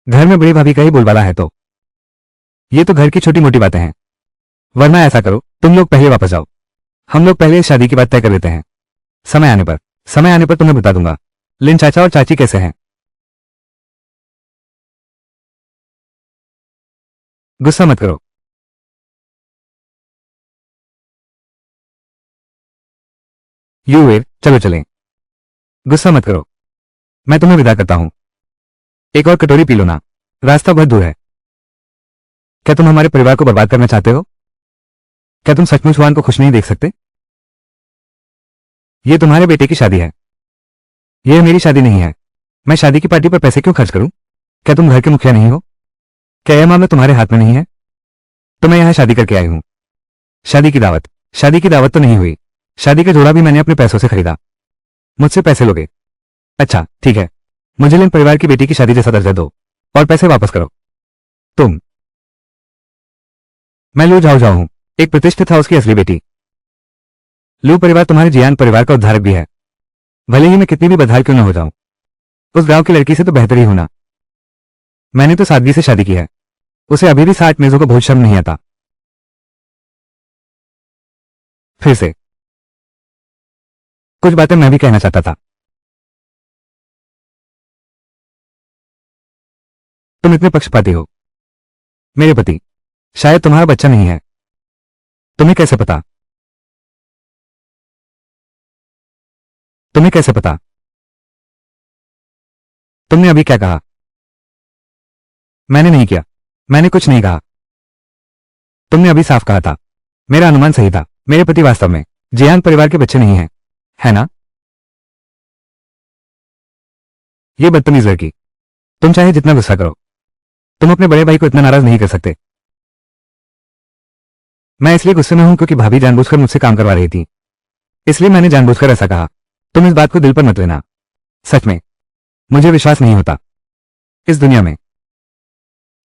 घर में बड़ी भाभी का ही बोलबाला है तो। ये तो घर की छोटी मोटी बातें हैं। वरना ऐसा करो, तुम लोग पहले वापस जाओ। हम लोग पहले इस शादी की बात तय कर लेते हैं। समय आने पर तुम्हें बता दूंगा। लिन चाचा और चाची कैसे हैं? गुस्सा मत करो। यूवेर, चलो चलें। गुस्सा मत करो। मैं तुम्हें विदा करता हूं। एक और कटोरी पी लो ना, रास्ता बहुत दूर है। क्या तुम हमारे परिवार को बर्बाद करना चाहते हो? क्या तुम सचमुच हुआन को खुश नहीं देख सकते? यह तुम्हारे बेटे की शादी है, यह मेरी शादी नहीं है। मैं शादी की पार्टी पर पैसे क्यों खर्च करूं? क्या तुम घर के मुखिया नहीं हो? क्या यह मामला तुम्हारे हाथ में नहीं है? तो मैं यहां शादी करके आई हूं। शादी की दावत तो नहीं हुई। शादी का जोड़ा भी मैंने अपने पैसों से खरीदा। मुझसे पैसे लोगे? अच्छा ठीक है, मुझे लिन परिवार की बेटी की शादी जैसा दर्जा दो और पैसे वापस करो। तुम? मैं लू झाओ झाओ हूं, एक प्रतिष्ठित हाउस की असली बेटी। लू परिवार तुम्हारे जियान परिवार का उद्धारक भी है। भले ही मैं कितनी भी बदहाल क्यों न हो जाऊं, उस गांव की लड़की से तो बेहतर ही होना। मैंने तो सादगी से शादी की है, उसे अभी भी 60 मेजों को बहुत शर्म नहीं आता। फिर से कुछ बातें मैं भी कहना चाहता था। तुम इतने पक्षपाती हो। मेरे पति, शायद तुम्हारा बच्चा नहीं है। तुम्हें कैसे पता? तुम्हें कैसे पता? तुमने अभी क्या कहा? मैंने नहीं किया, मैंने कुछ नहीं कहा। तुमने अभी साफ कहा था। मेरा अनुमान सही था, मेरे पति वास्तव में जियान परिवार के बच्चे नहीं हैं, है ना? ये बदतमीज लड़की, तुम चाहे जितना गुस्सा करो, तुम अपने बड़े भाई को इतना नाराज नहीं कर सकते। मैं इसलिए गुस्से में हूं क्योंकि भाभी जानबूझकर मुझसे काम करवा रही थी, इसलिए मैंने जानबूझकर ऐसा कहा। तुम इस बात को दिल पर मत लेना। सच में मुझे विश्वास नहीं होता, इस दुनिया में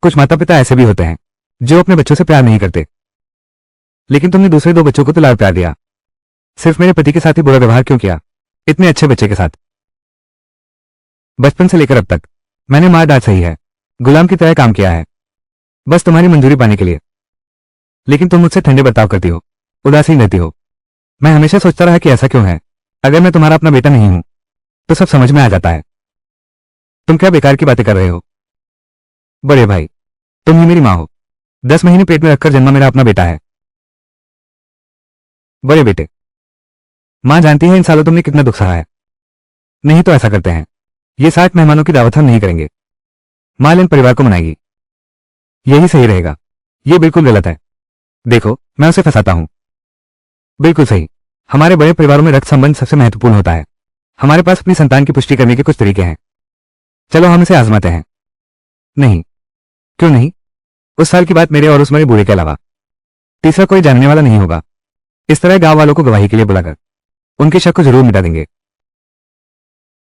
कुछ माता पिता ऐसे भी होते हैं जो अपने बच्चों से प्यार नहीं करते। लेकिन तुमने दूसरे 2 बच्चों को तो लाड़ प्यार दिया, सिर्फ मेरे पति के साथ ही बुरा व्यवहार क्यों किया, इतने अच्छे बच्चे के साथ? बचपन से लेकर अब तक मैंने मार डांट सही है, गुलाम की तरह काम किया है, बस तुम्हारी मंजूरी पाने के लिए। लेकिन तुम मुझसे ठंडे बर्ताव करती हो, उदासीन रहती हो। मैं हमेशा सोचता रहा कि ऐसा क्यों है। अगर मैं तुम्हारा अपना बेटा नहीं हूं तो सब समझ में आ जाता है। तुम क्या बेकार की बातें कर रहे हो? बड़े भाई, तुम ही मेरी मां हो। 10 महीने पेट में रखकर जन्मा मेरा अपना बेटा है। बड़े बेटे, मां जानती है इन सालों तुमने कितना दुख सहा है। नहीं तो ऐसा करते हैं, ये 60 मेहमानों की दावत हम नहीं करेंगे। मां लिन परिवार को मनाएगी, यही सही रहेगा। ये बिल्कुल गलत है। देखो, मैं उसे फंसाता हूं। बिल्कुल सही। हमारे बड़े परिवारों में रक्त संबंध सबसे महत्वपूर्ण होता है। हमारे पास अपनी संतान की पुष्टि करने के कुछ तरीके हैं। चलो हम इसे आजमाते हैं। नहीं। क्यों नहीं? उस साल की बात मेरे और उस मरे बूढ़े के अलावा तीसरा कोई जानने वाला नहीं होगा। इस तरह गांव वालों को गवाही के लिए बुलाकर उनके शक को जरूर मिटा देंगे।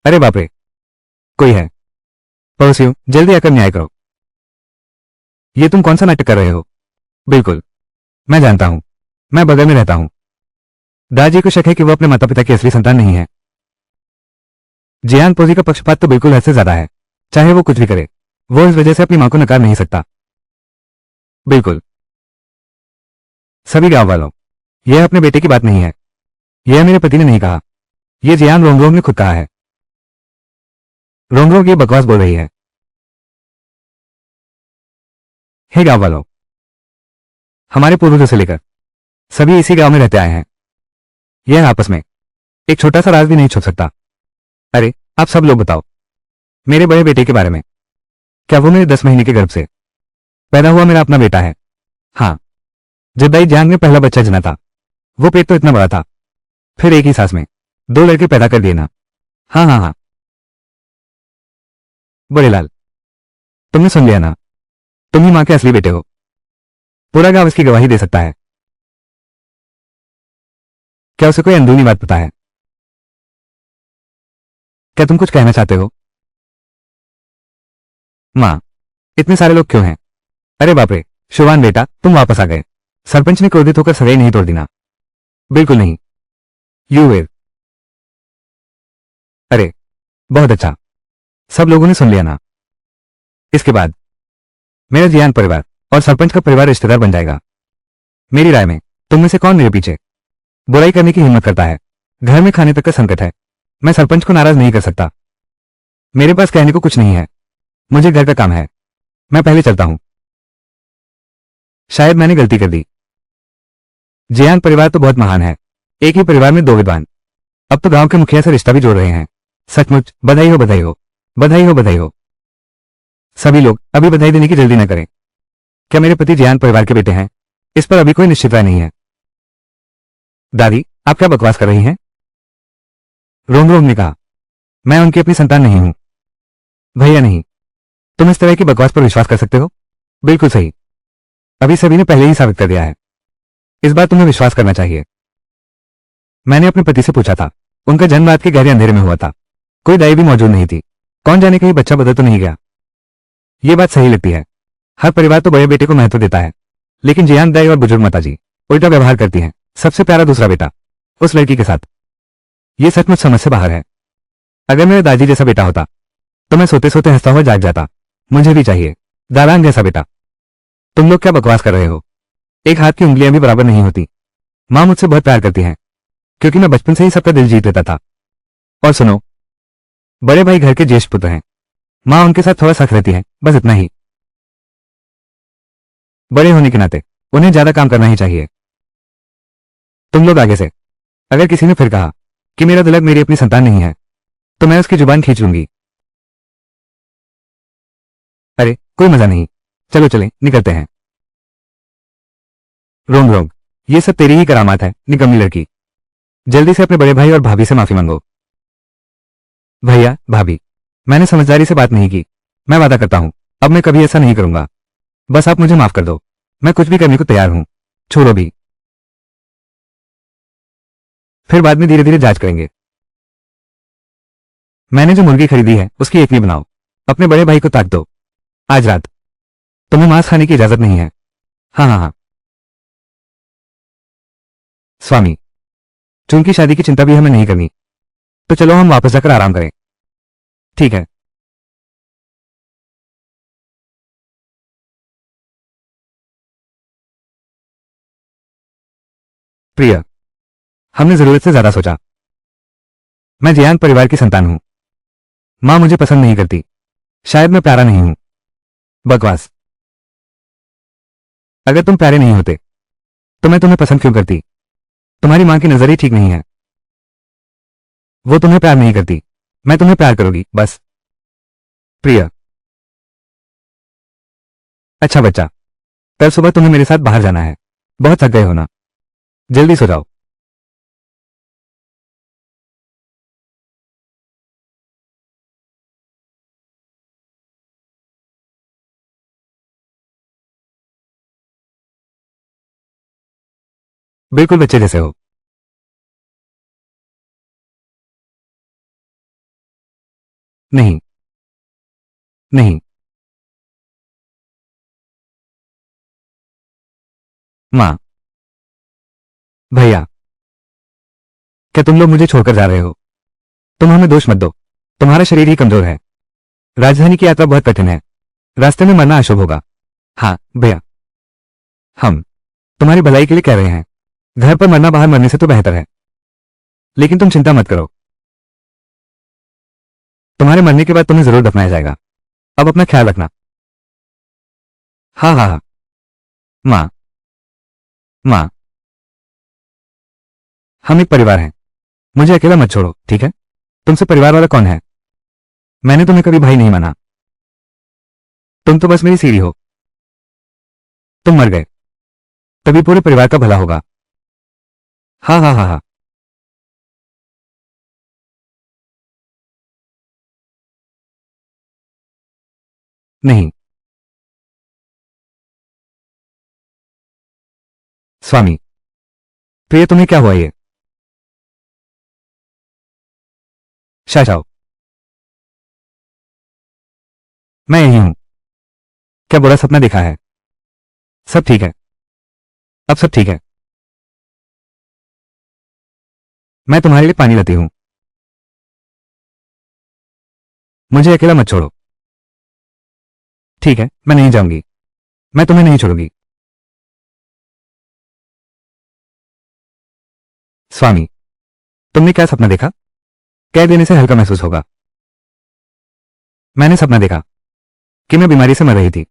अरे बाप रे, कोई है? पड़ोसियों, जल्दी आकर न्याय करो। ये तुम कौन सा नाटक कर रहे हो? बिल्कुल, मैं जानता हूं, मैं बगल में रहता हूं। दादाजी को शक है कि वो अपने माता पिता की असली संतान नहीं है। जियान पोजी का पक्षपात तो बिल्कुल हद से ज्यादा है। चाहे वो कुछ भी करे, वो इस वजह से अपनी मां को नकार नहीं सकता। बिल्कुल। सभी गांव वालों, यह अपने बेटे की बात नहीं है। यह मेरे पति ने नहीं कहा, यह जियान रोंगरोंग ने खुद कहा है। रोंगरोंग ये बकवास बोल रही है। हे गांव वालों, हमारे पूर्वजों से लेकर सभी इसी गांव में रहते आए हैं। यह आपस में एक छोटा सा राज भी नहीं छुप सकता। अरे आप सब लोग बताओ, मेरे बड़े बेटे के बारे में। क्या वो मेरे 10 महीने के गर्भ से पैदा हुआ मेरा अपना बेटा है? हाँ, जब दाई जांग ने पहला बच्चा जना था, वो पेट तो इतना बड़ा था। फिर एक ही सांस में 2 लड़के पैदा कर दिए ना। हाँ हाँ हाँ। बड़े लाल, तुमने सुन लिया ना, तुम ही मां के असली बेटे हो। पूरा गांव इसकी गवाही दे सकता है। क्या उसे कोई अंदरूनी बात पता है? क्या तुम कुछ कहना चाहते हो? मां, इतने सारे लोग क्यों हैं? अरे बाप रे, शुभान बेटा, तुम वापस आ गए। सरपंच ने क्रोधित होकर सगाई नहीं तोड़ दी ना? बिल्कुल नहीं। You were. अरे बहुत अच्छा, सब लोगों ने सुन लिया ना। इसके बाद मेरा जियान परिवार और सरपंच का परिवार रिश्तेदार बन जाएगा। मेरी राय में तुम में से कौन मेरे पीछे बुराई करने की हिम्मत करता है? घर में खाने तक का संकट है, मैं सरपंच को नाराज नहीं कर सकता। मेरे पास कहने को कुछ नहीं है, मुझे घर का काम है, मैं पहले चलता हूं। शायद मैंने गलती कर दी। जियान परिवार तो बहुत महान है, एक ही परिवार में 2 विद्वान। अब तो गांव के मुखिया से रिश्ता भी जोड़ रहे हैं। सचमुच बधाई हो, बधाई हो, बधाई हो, बधाई हो। सभी लोग अभी बधाई देने की जल्दी न करें। क्या मेरे पति जियान परिवार के बेटे हैं? इस पर अभी कोई निश्चित राय नहीं है। दादी, आप क्या बकवास कर रही हैं? रोंग रोंग ने कहा, मैं उनकी अपनी संतान नहीं हूं। भैया नहीं, तुम इस तरह की बकवास पर विश्वास कर सकते हो? बिल्कुल सही, अभी सभी ने पहले ही साबित कर दिया है। इस बार तुम्हें विश्वास करना चाहिए। मैंने अपने पति से पूछा था, उनका जन्म रात के गहरे अंधेरे में हुआ था। कोई दाई भी मौजूद नहीं थी। कौन जाने कहीं बच्चा बदल तो नहीं गया। ये बात सही लगती है। हर परिवार तो बड़े बेटे को महत्व देता है, लेकिन जियान दाई और बुजुर्ग माताजी उल्टा व्यवहार करती हैं। सबसे प्यारा दूसरा बेटा उस लड़की के साथ। ये सचमुच समझ से बाहर है। अगर मेरे दादी जैसा बेटा होता तो मैं सोते सोते हंसता हुआ जाग जाता। मुझे भी चाहिए दारांग जैसा बेटा। तुम लोग क्या बकवास कर रहे हो? एक हाथ की उंगलियां भी बराबर नहीं होती। माँ मुझसे बहुत प्यार करती हैं, क्योंकि मैं बचपन से ही सबका दिल जीत लेता था। और सुनो, बड़े भाई घर के ज्येष्ठ पुत्र हैं। माँ उनके साथ थोड़ा सख्त रहती है, बस इतना ही। बड़े होने के नाते उन्हें ज्यादा काम करना ही चाहिए। तुम लोग आगे से अगर किसी ने फिर कहा कि मेरा तिलक मेरी अपनी संतान नहीं है, तो मैं उसकी जुबान खींच लूंगी। अरे कोई मजा नहीं, चलो चले निकलते हैं। रोंग रोंग, ये सब तेरी ही करामात है निकम्मी लड़की। जल्दी से अपने बड़े भाई और भाभी से माफी मांगो। भैया भाभी, मैंने समझदारी से बात नहीं की। मैं वादा करता हूं अब मैं कभी ऐसा नहीं करूंगा। बस आप मुझे माफ कर दो। मैं कुछ भी करने को तैयार हूं। छोड़ो भी, फिर बाद में धीरे धीरे जांच करेंगे। मैंने जो मुर्गी खरीदी है उसकी एक भी बनाओ। अपने बड़े भाई को ताक दो। आज रात तुम्हें मांस खाने की इजाजत नहीं है। हाँ हाँ हाँ। स्वामी, चूंकि शादी की चिंता भी हमें नहीं करनी, तो चलो हम वापस जाकर आराम करें। ठीक है। प्रिया, हमने जरूरत से ज्यादा सोचा। मैं जियान परिवार की संतान हूं। मां मुझे पसंद नहीं करती। शायद मैं प्यारा नहीं हूं। बकवास। अगर तुम प्यारे नहीं होते तो मैं तुम्हें पसंद क्यों करती? तुम्हारी मां की नजर ही ठीक नहीं है। वो तुम्हें प्यार नहीं करती। मैं तुम्हें प्यार करूंगी बस। प्रिया, अच्छा बच्चा, कल सुबह तुम्हें मेरे साथ बाहर जाना है। बहुत थक गए हो ना? जल्दी सो जाओ। बिल्कुल बच्चे जैसे हो। नहीं नहीं। मां, भैया, क्या तुम लोग मुझे छोड़कर जा रहे हो? तुम हमें दोष मत दो। तुम्हारा शरीर ही कमजोर है। राजधानी की यात्रा बहुत कठिन है। रास्ते में मरना अशुभ होगा। हाँ भैया, हम तुम्हारी भलाई के लिए कह रहे हैं। घर पर मरना बाहर मरने से तो बेहतर है। लेकिन तुम चिंता मत करो, तुम्हारे मरने के बाद तुम्हें जरूर दफनाया जाएगा। अब अपना ख्याल रखना। हाँ हाँ हाँ। माँ, माँ, हम एक परिवार हैं। मुझे अकेला मत छोड़ो, ठीक है? तुमसे परिवार वाला कौन है? मैंने तुम्हें कभी भाई नहीं माना। तुम तो बस मेरी सीढ़ी हो। तुम मर गए तभी पूरे परिवार का भला होगा। हाँ हाँ हाँ हाँ। नहीं। स्वामी, प्रिय तुम्हें क्या हुआ ये? शाशाओ, मैं यही हूं। क्या बुरा सपना देखा है? सब ठीक है। अब सब ठीक है। मैं तुम्हारे लिए पानी लाती हूं। मुझे अकेला मत छोड़ो। ठीक है, मैं नहीं जाऊंगी। मैं तुम्हें नहीं छोड़ूंगी। स्वामी, तुमने क्या सपना देखा? कह देने से हल्का महसूस होगा। मैंने सपना देखा कि मैं बीमारी से मर रही थी।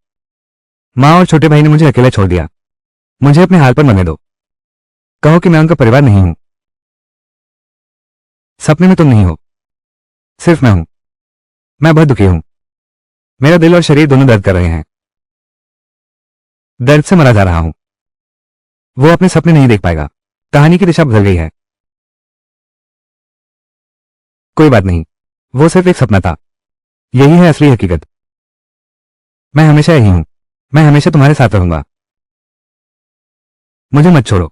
माँ और छोटे भाई ने मुझे अकेला छोड़ दिया। मुझे अपने हाल पर मरने दो। कहो कि मैं उनका परिवार नहीं हूं। सपने में तुम नहीं हो, सिर्फ मैं हूं। मैं बहुत दुखी हूं। मेरा दिल और शरीर दोनों दर्द कर रहे हैं। दर्द से मरा जा रहा हूं। वो अपने सपने नहीं देख पाएगा। कहानी की दिशा बदल गई है। कोई बात नहीं, वो सिर्फ एक सपना था। यही है असली हकीकत। मैं हमेशा यही हूं। मैं हमेशा तुम्हारे साथ रहूंगा। मुझे मत छोड़ो।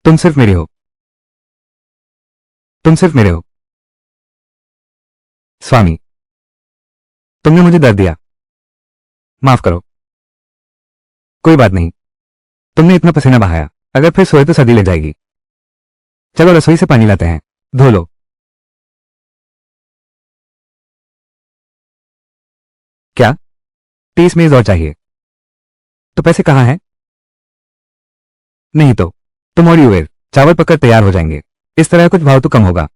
तुम सिर्फ मेरी हो। तुम सिर्फ मेरे हो। स्वामी, तुमने मुझे दर्द दिया, माफ करो। कोई बात नहीं, तुमने इतना पसीना बहाया, अगर फिर सोए तो सर्दी लग जाएगी। चलो रसोई से पानी लाते हैं, धो लो। क्या? 30 मेज और चाहिए? तो पैसे कहाँ हैं? नहीं तो तुम और यूएर चावल पककर तैयार हो जाएंगे। इस तरह कुछ भाव तो कम होगा।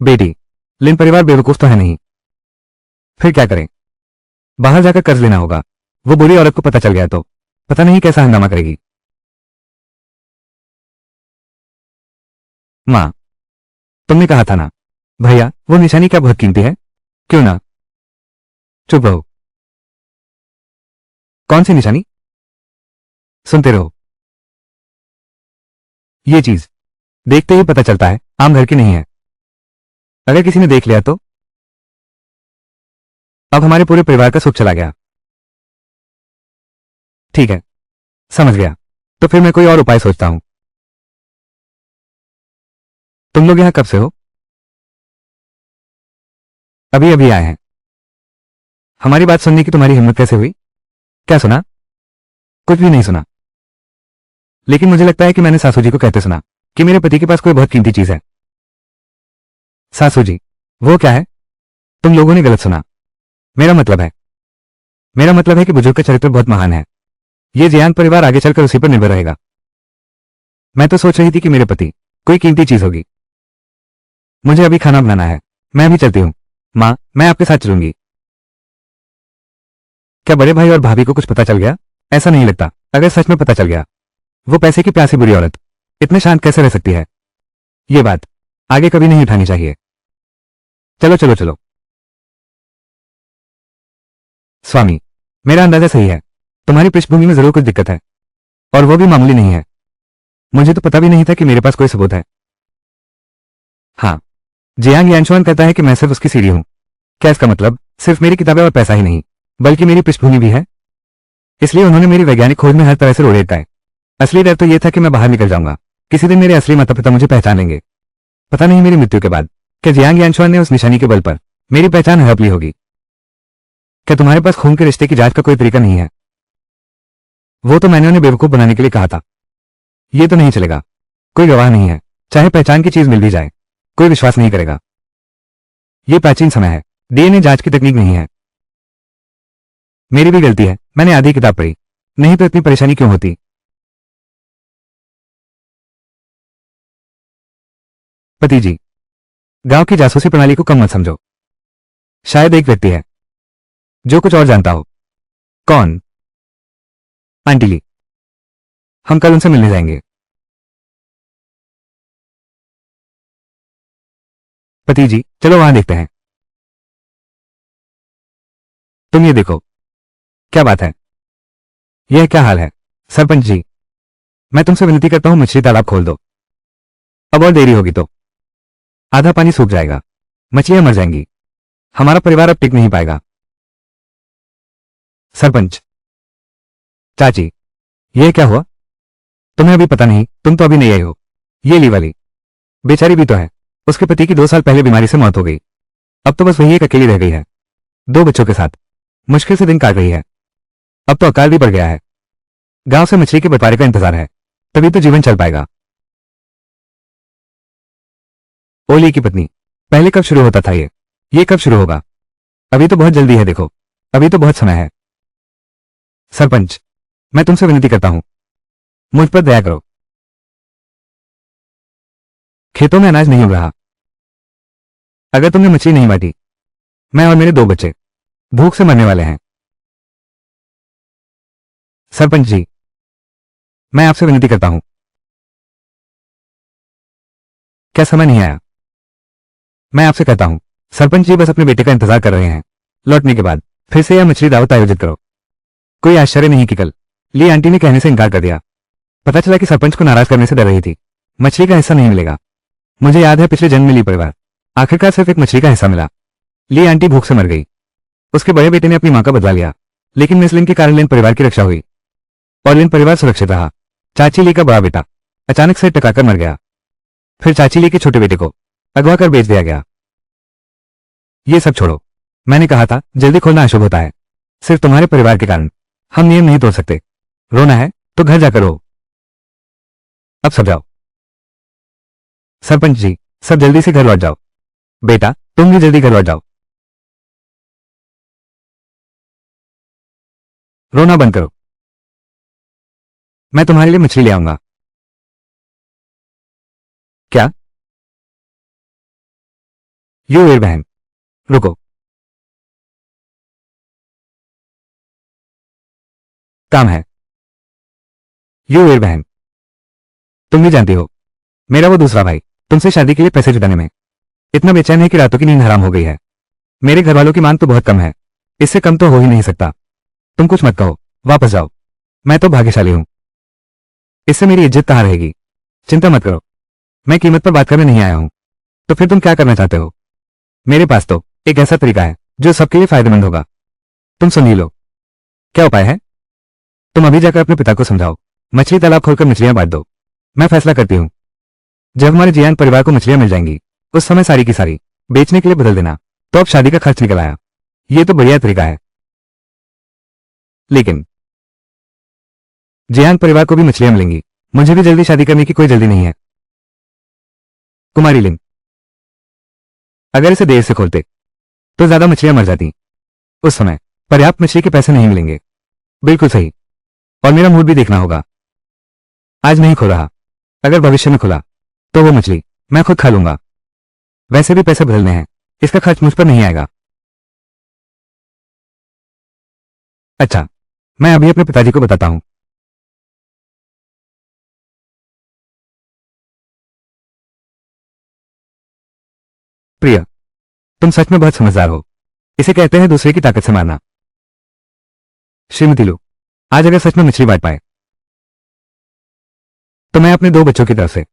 बेटी, लिन परिवार बेवकूफ तो है नहीं। फिर क्या करें? बाहर जाकर कर्ज लेना होगा। वो बुरी औरत को पता चल गया तो पता नहीं कैसा हंगामा करेगी। मां, तुमने कहा था ना। भैया, वो निशानी क्या बहुत कीमती है? क्यों ना? चुप रहो। कौन सी निशानी? सुनते रहो। ये चीज देखते ही पता चलता है आम घर की नहीं है। अगर किसी ने देख लिया तो? अब हमारे पूरे परिवार का सुख चला गया। ठीक है, समझ गया। तो फिर मैं कोई और उपाय सोचता हूं। तुम लोग यहां कब से हो? अभी अभी आए हैं। हमारी बात सुनने की तुम्हारी हिम्मत कैसे हुई? क्या सुना? कुछ भी नहीं सुना। लेकिन मुझे लगता है कि मैंने सासू जी को कहते सुना कि मेरे पति के पास कोई बहुत कीमती चीज है। सासू जी, वो क्या है? तुम लोगों ने गलत सुना। मेरा मतलब है कि बुजुर्ग का चरित्र बहुत महान है। ये जियांग परिवार आगे चलकर उसी पर निर्भर रहेगा। मैं तो सोच रही थी कि मेरे पति कोई कीमती चीज होगी। मुझे अभी खाना बनाना है, मैं अभी चलती हूं। मां, मैं आपके साथ चलूंगी। क्या बड़े भाई और भाभी को कुछ पता चल गया? ऐसा नहीं लगता। अगर सच में पता चल गया, वो पैसे की प्यासी बुरी औरत इतने शांत कैसे रह सकती है? ये बात आगे कभी नहीं उठानी चाहिए। चलो चलो चलो। स्वामी, मेरा अंदाजा सही है। तुम्हारी पृष्ठभूमि में जरूर कुछ दिक्कत है, और वो भी मामूली नहीं है। मुझे तो पता भी नहीं था कि मेरे पास कोई सबूत है। हाँ, जियांग यानशुआन कहता है कि मैं सिर्फ उसकी सीढ़ी हूं। क्या इसका मतलब सिर्फ मेरी किताबें और पैसा ही नहीं, बल्कि मेरी पृष्ठभूमि भी है? इसलिए उन्होंने मेरी वैज्ञानिक खोज में हर तरह से रोड़े अटकाए। असली डर तो यह था कि मैं बाहर निकल जाऊंगा, किसी दिन मेरे असली माता पिता मुझे पहचान लेंगे। पता नहीं मेरी मृत्यु के बाद क्या जियांग यानशुआन ने उस निशानी के बल पर मेरी पहचान हड़प ली होगी। क्या तुम्हारे पास खून के रिश्ते की जांच का कोई तरीका नहीं है? वो तो मैंने उन्हें बेवकूफ बनाने के लिए कहा था। ये तो नहीं चलेगा। कोई गवाह नहीं है, चाहे पहचान की चीज मिल भी जाए, कोई विश्वास नहीं करेगा। ये प्राचीन समय है, डीएनए जांच की तकनीक नहीं है। मेरी भी गलती है, मैंने आधी किताब पढ़ी, नहीं तो इतनी परेशानी क्यों होती? पति जी, गांव की जासूसी प्रणाली को कम मत समझो। शायद एक व्यक्ति है जो कुछ और जानता हो। कौन? आंटी ली। हम कल उनसे मिलने जाएंगे। पति जी, चलो वहां देखते हैं। तुम ये देखो। क्या बात है? यह क्या हाल है? सरपंच जी, मैं तुमसे विनती करता हूं मछली तालाब खोल दो। अब और देरी होगी तो आधा पानी सूख जाएगा, मछलियां मर जाएंगी, हमारा परिवार अब टिक नहीं पाएगा। सरपंच, चाची, यह क्या हुआ? तुम्हें अभी पता नहीं, तुम तो अभी नहीं आई हो। ये ली वाली बेचारी भी तो है। उसके पति की 2 साल पहले बीमारी से मौत हो गई। अब तो बस वही एक अकेली रह गई है, 2 बच्चों के साथ मुश्किल से दिन काट रही है। अब तो अकाल भी बढ़ गया है। गांव से मछली के बंटवारे का इंतजार है, तभी तो जीवन चल पाएगा। ओली की पत्नी, पहले कब शुरू होता था ये कब शुरू होगा? अभी तो बहुत जल्दी है, देखो अभी तो बहुत समय है। सरपंच, मैं तुमसे विनती करता हूं, मुझ पर दया करो। खेतों में अनाज नहीं उग रहा। अगर तुमने मछली नहीं बांटी, मैं और मेरे 2 बच्चे भूख से मरने वाले हैं। सरपंच जी, मैं आपसे विनती करता हूं। क्या समय नहीं आया? मैं आपसे कहता हूं। सरपंच जी बस अपने बेटे का इंतजार कर रहे हैं। लौटने के बाद फिर से यह मछली दावत आयोजित करो। कोई आश्चर्य नहीं कि कल ली आंटी ने कहने से इनकार कर दिया। पता चला कि सरपंच को नाराज करने से डर रही थी। मछली का हिस्सा नहीं मिलेगा। मुझे याद है पिछले जन्म में ली परिवार आखिरकार सिर्फ एक मछली का हिस्सा मिला। ली आंटी भूख से मर गई। उसके बड़े बेटे ने अपनी मां का बदला लिया, लेकिन मिस लिन के कारण लिन परिवार की रक्षा हुई और लिन परिवार सुरक्षित रहा। चाची ली का बड़ा बेटा अचानक से टकराकर मर गया। फिर चाची ली के छोटे बेटे को अगवा कर बेच दिया गया। ये सब छोड़ो, मैंने कहा था जल्दी खोलना अशुभ होता है। सिर्फ तुम्हारे परिवार के कारण हम नियम नहीं तोड़ सकते। रोना है तो घर जाकर रो। अब सब जाओ। सरपंच जी, सब जल्दी से घर लौट जाओ। बेटा, तुम भी जल्दी घर लौट जाओ। रोना बंद करो। मैं तुम्हारे लिए मछली ले आऊंगा। क्या? यू वीर बहन, रुको। काम है। यू वीर बहन, तुम भी जानती हो मेरा वो दूसरा भाई तुमसे शादी के लिए पैसे जुटाने में इतना बेचैन है कि रातों की नींद हराम हो गई है। मेरे घर वालों की मांग तो बहुत कम है, इससे कम तो हो ही नहीं सकता। तुम कुछ मत कहो, वापस जाओ। मैं तो भाग्यशाली हूं, इससे मेरी इज्जत कहां रहेगी। चिंता मत करो, मैं कीमत पर बात करने नहीं आया हूं। तो फिर तुम क्या करना चाहते हो? मेरे पास तो एक ऐसा तरीका है जो सबके लिए फायदेमंद होगा। तुम सुन ही लो। क्या उपाय है? तुम अभी जाकर अपने पिता को समझाओ, मछली तालाब खोलकर मछलियां बांट दो। मैं फैसला करती हूं, जब हमारे जियान परिवार को मछलियां मिल जाएंगी उस समय सारी की सारी बेचने के लिए बदल देना। तो अब शादी का खर्च निकल आया। ये तो बढ़िया तरीका है। लेकिन जियान परिवार को भी मछलियां मिलेंगी, मुझे भी जल्दी शादी करने की कोई जल्दी नहीं है। कुमारी लिन, अगर इसे देर से खोलते तो ज्यादा मछलियां मर जाती। उस समय पर्याप्त मछली के पैसे नहीं मिलेंगे। बिल्कुल सही। और मेरा मूड भी देखना होगा। आज नहीं खो रहा, अगर भविष्य में खुला तो वो मछली मैं खुद खा लूंगा। वैसे भी पैसे बदलने हैं, इसका खर्च मुझ पर नहीं आएगा। अच्छा, मैं अभी अपने पिताजी को बताता हूं। प्रिय, तुम सच में बहुत समझदार हो। इसे कहते हैं दूसरे की ताकत से मारना। श्रीमती लू, आज अगर सच में मछली बांट पाए तो मैं अपने दो बच्चों की तरफ से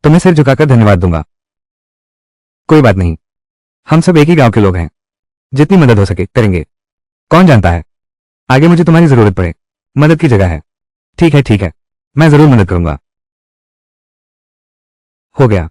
तुम्हें सिर झुकाकर धन्यवाद दूंगा। कोई बात नहीं, हम सब एक ही गांव के लोग हैं, जितनी मदद हो सके करेंगे। कौन जानता है, आगे मुझे तुम्हारी जरूरत पड़े। मदद की जगह है। ठीक है ठीक है, मैं जरूर मदद करूंगा। हो गया।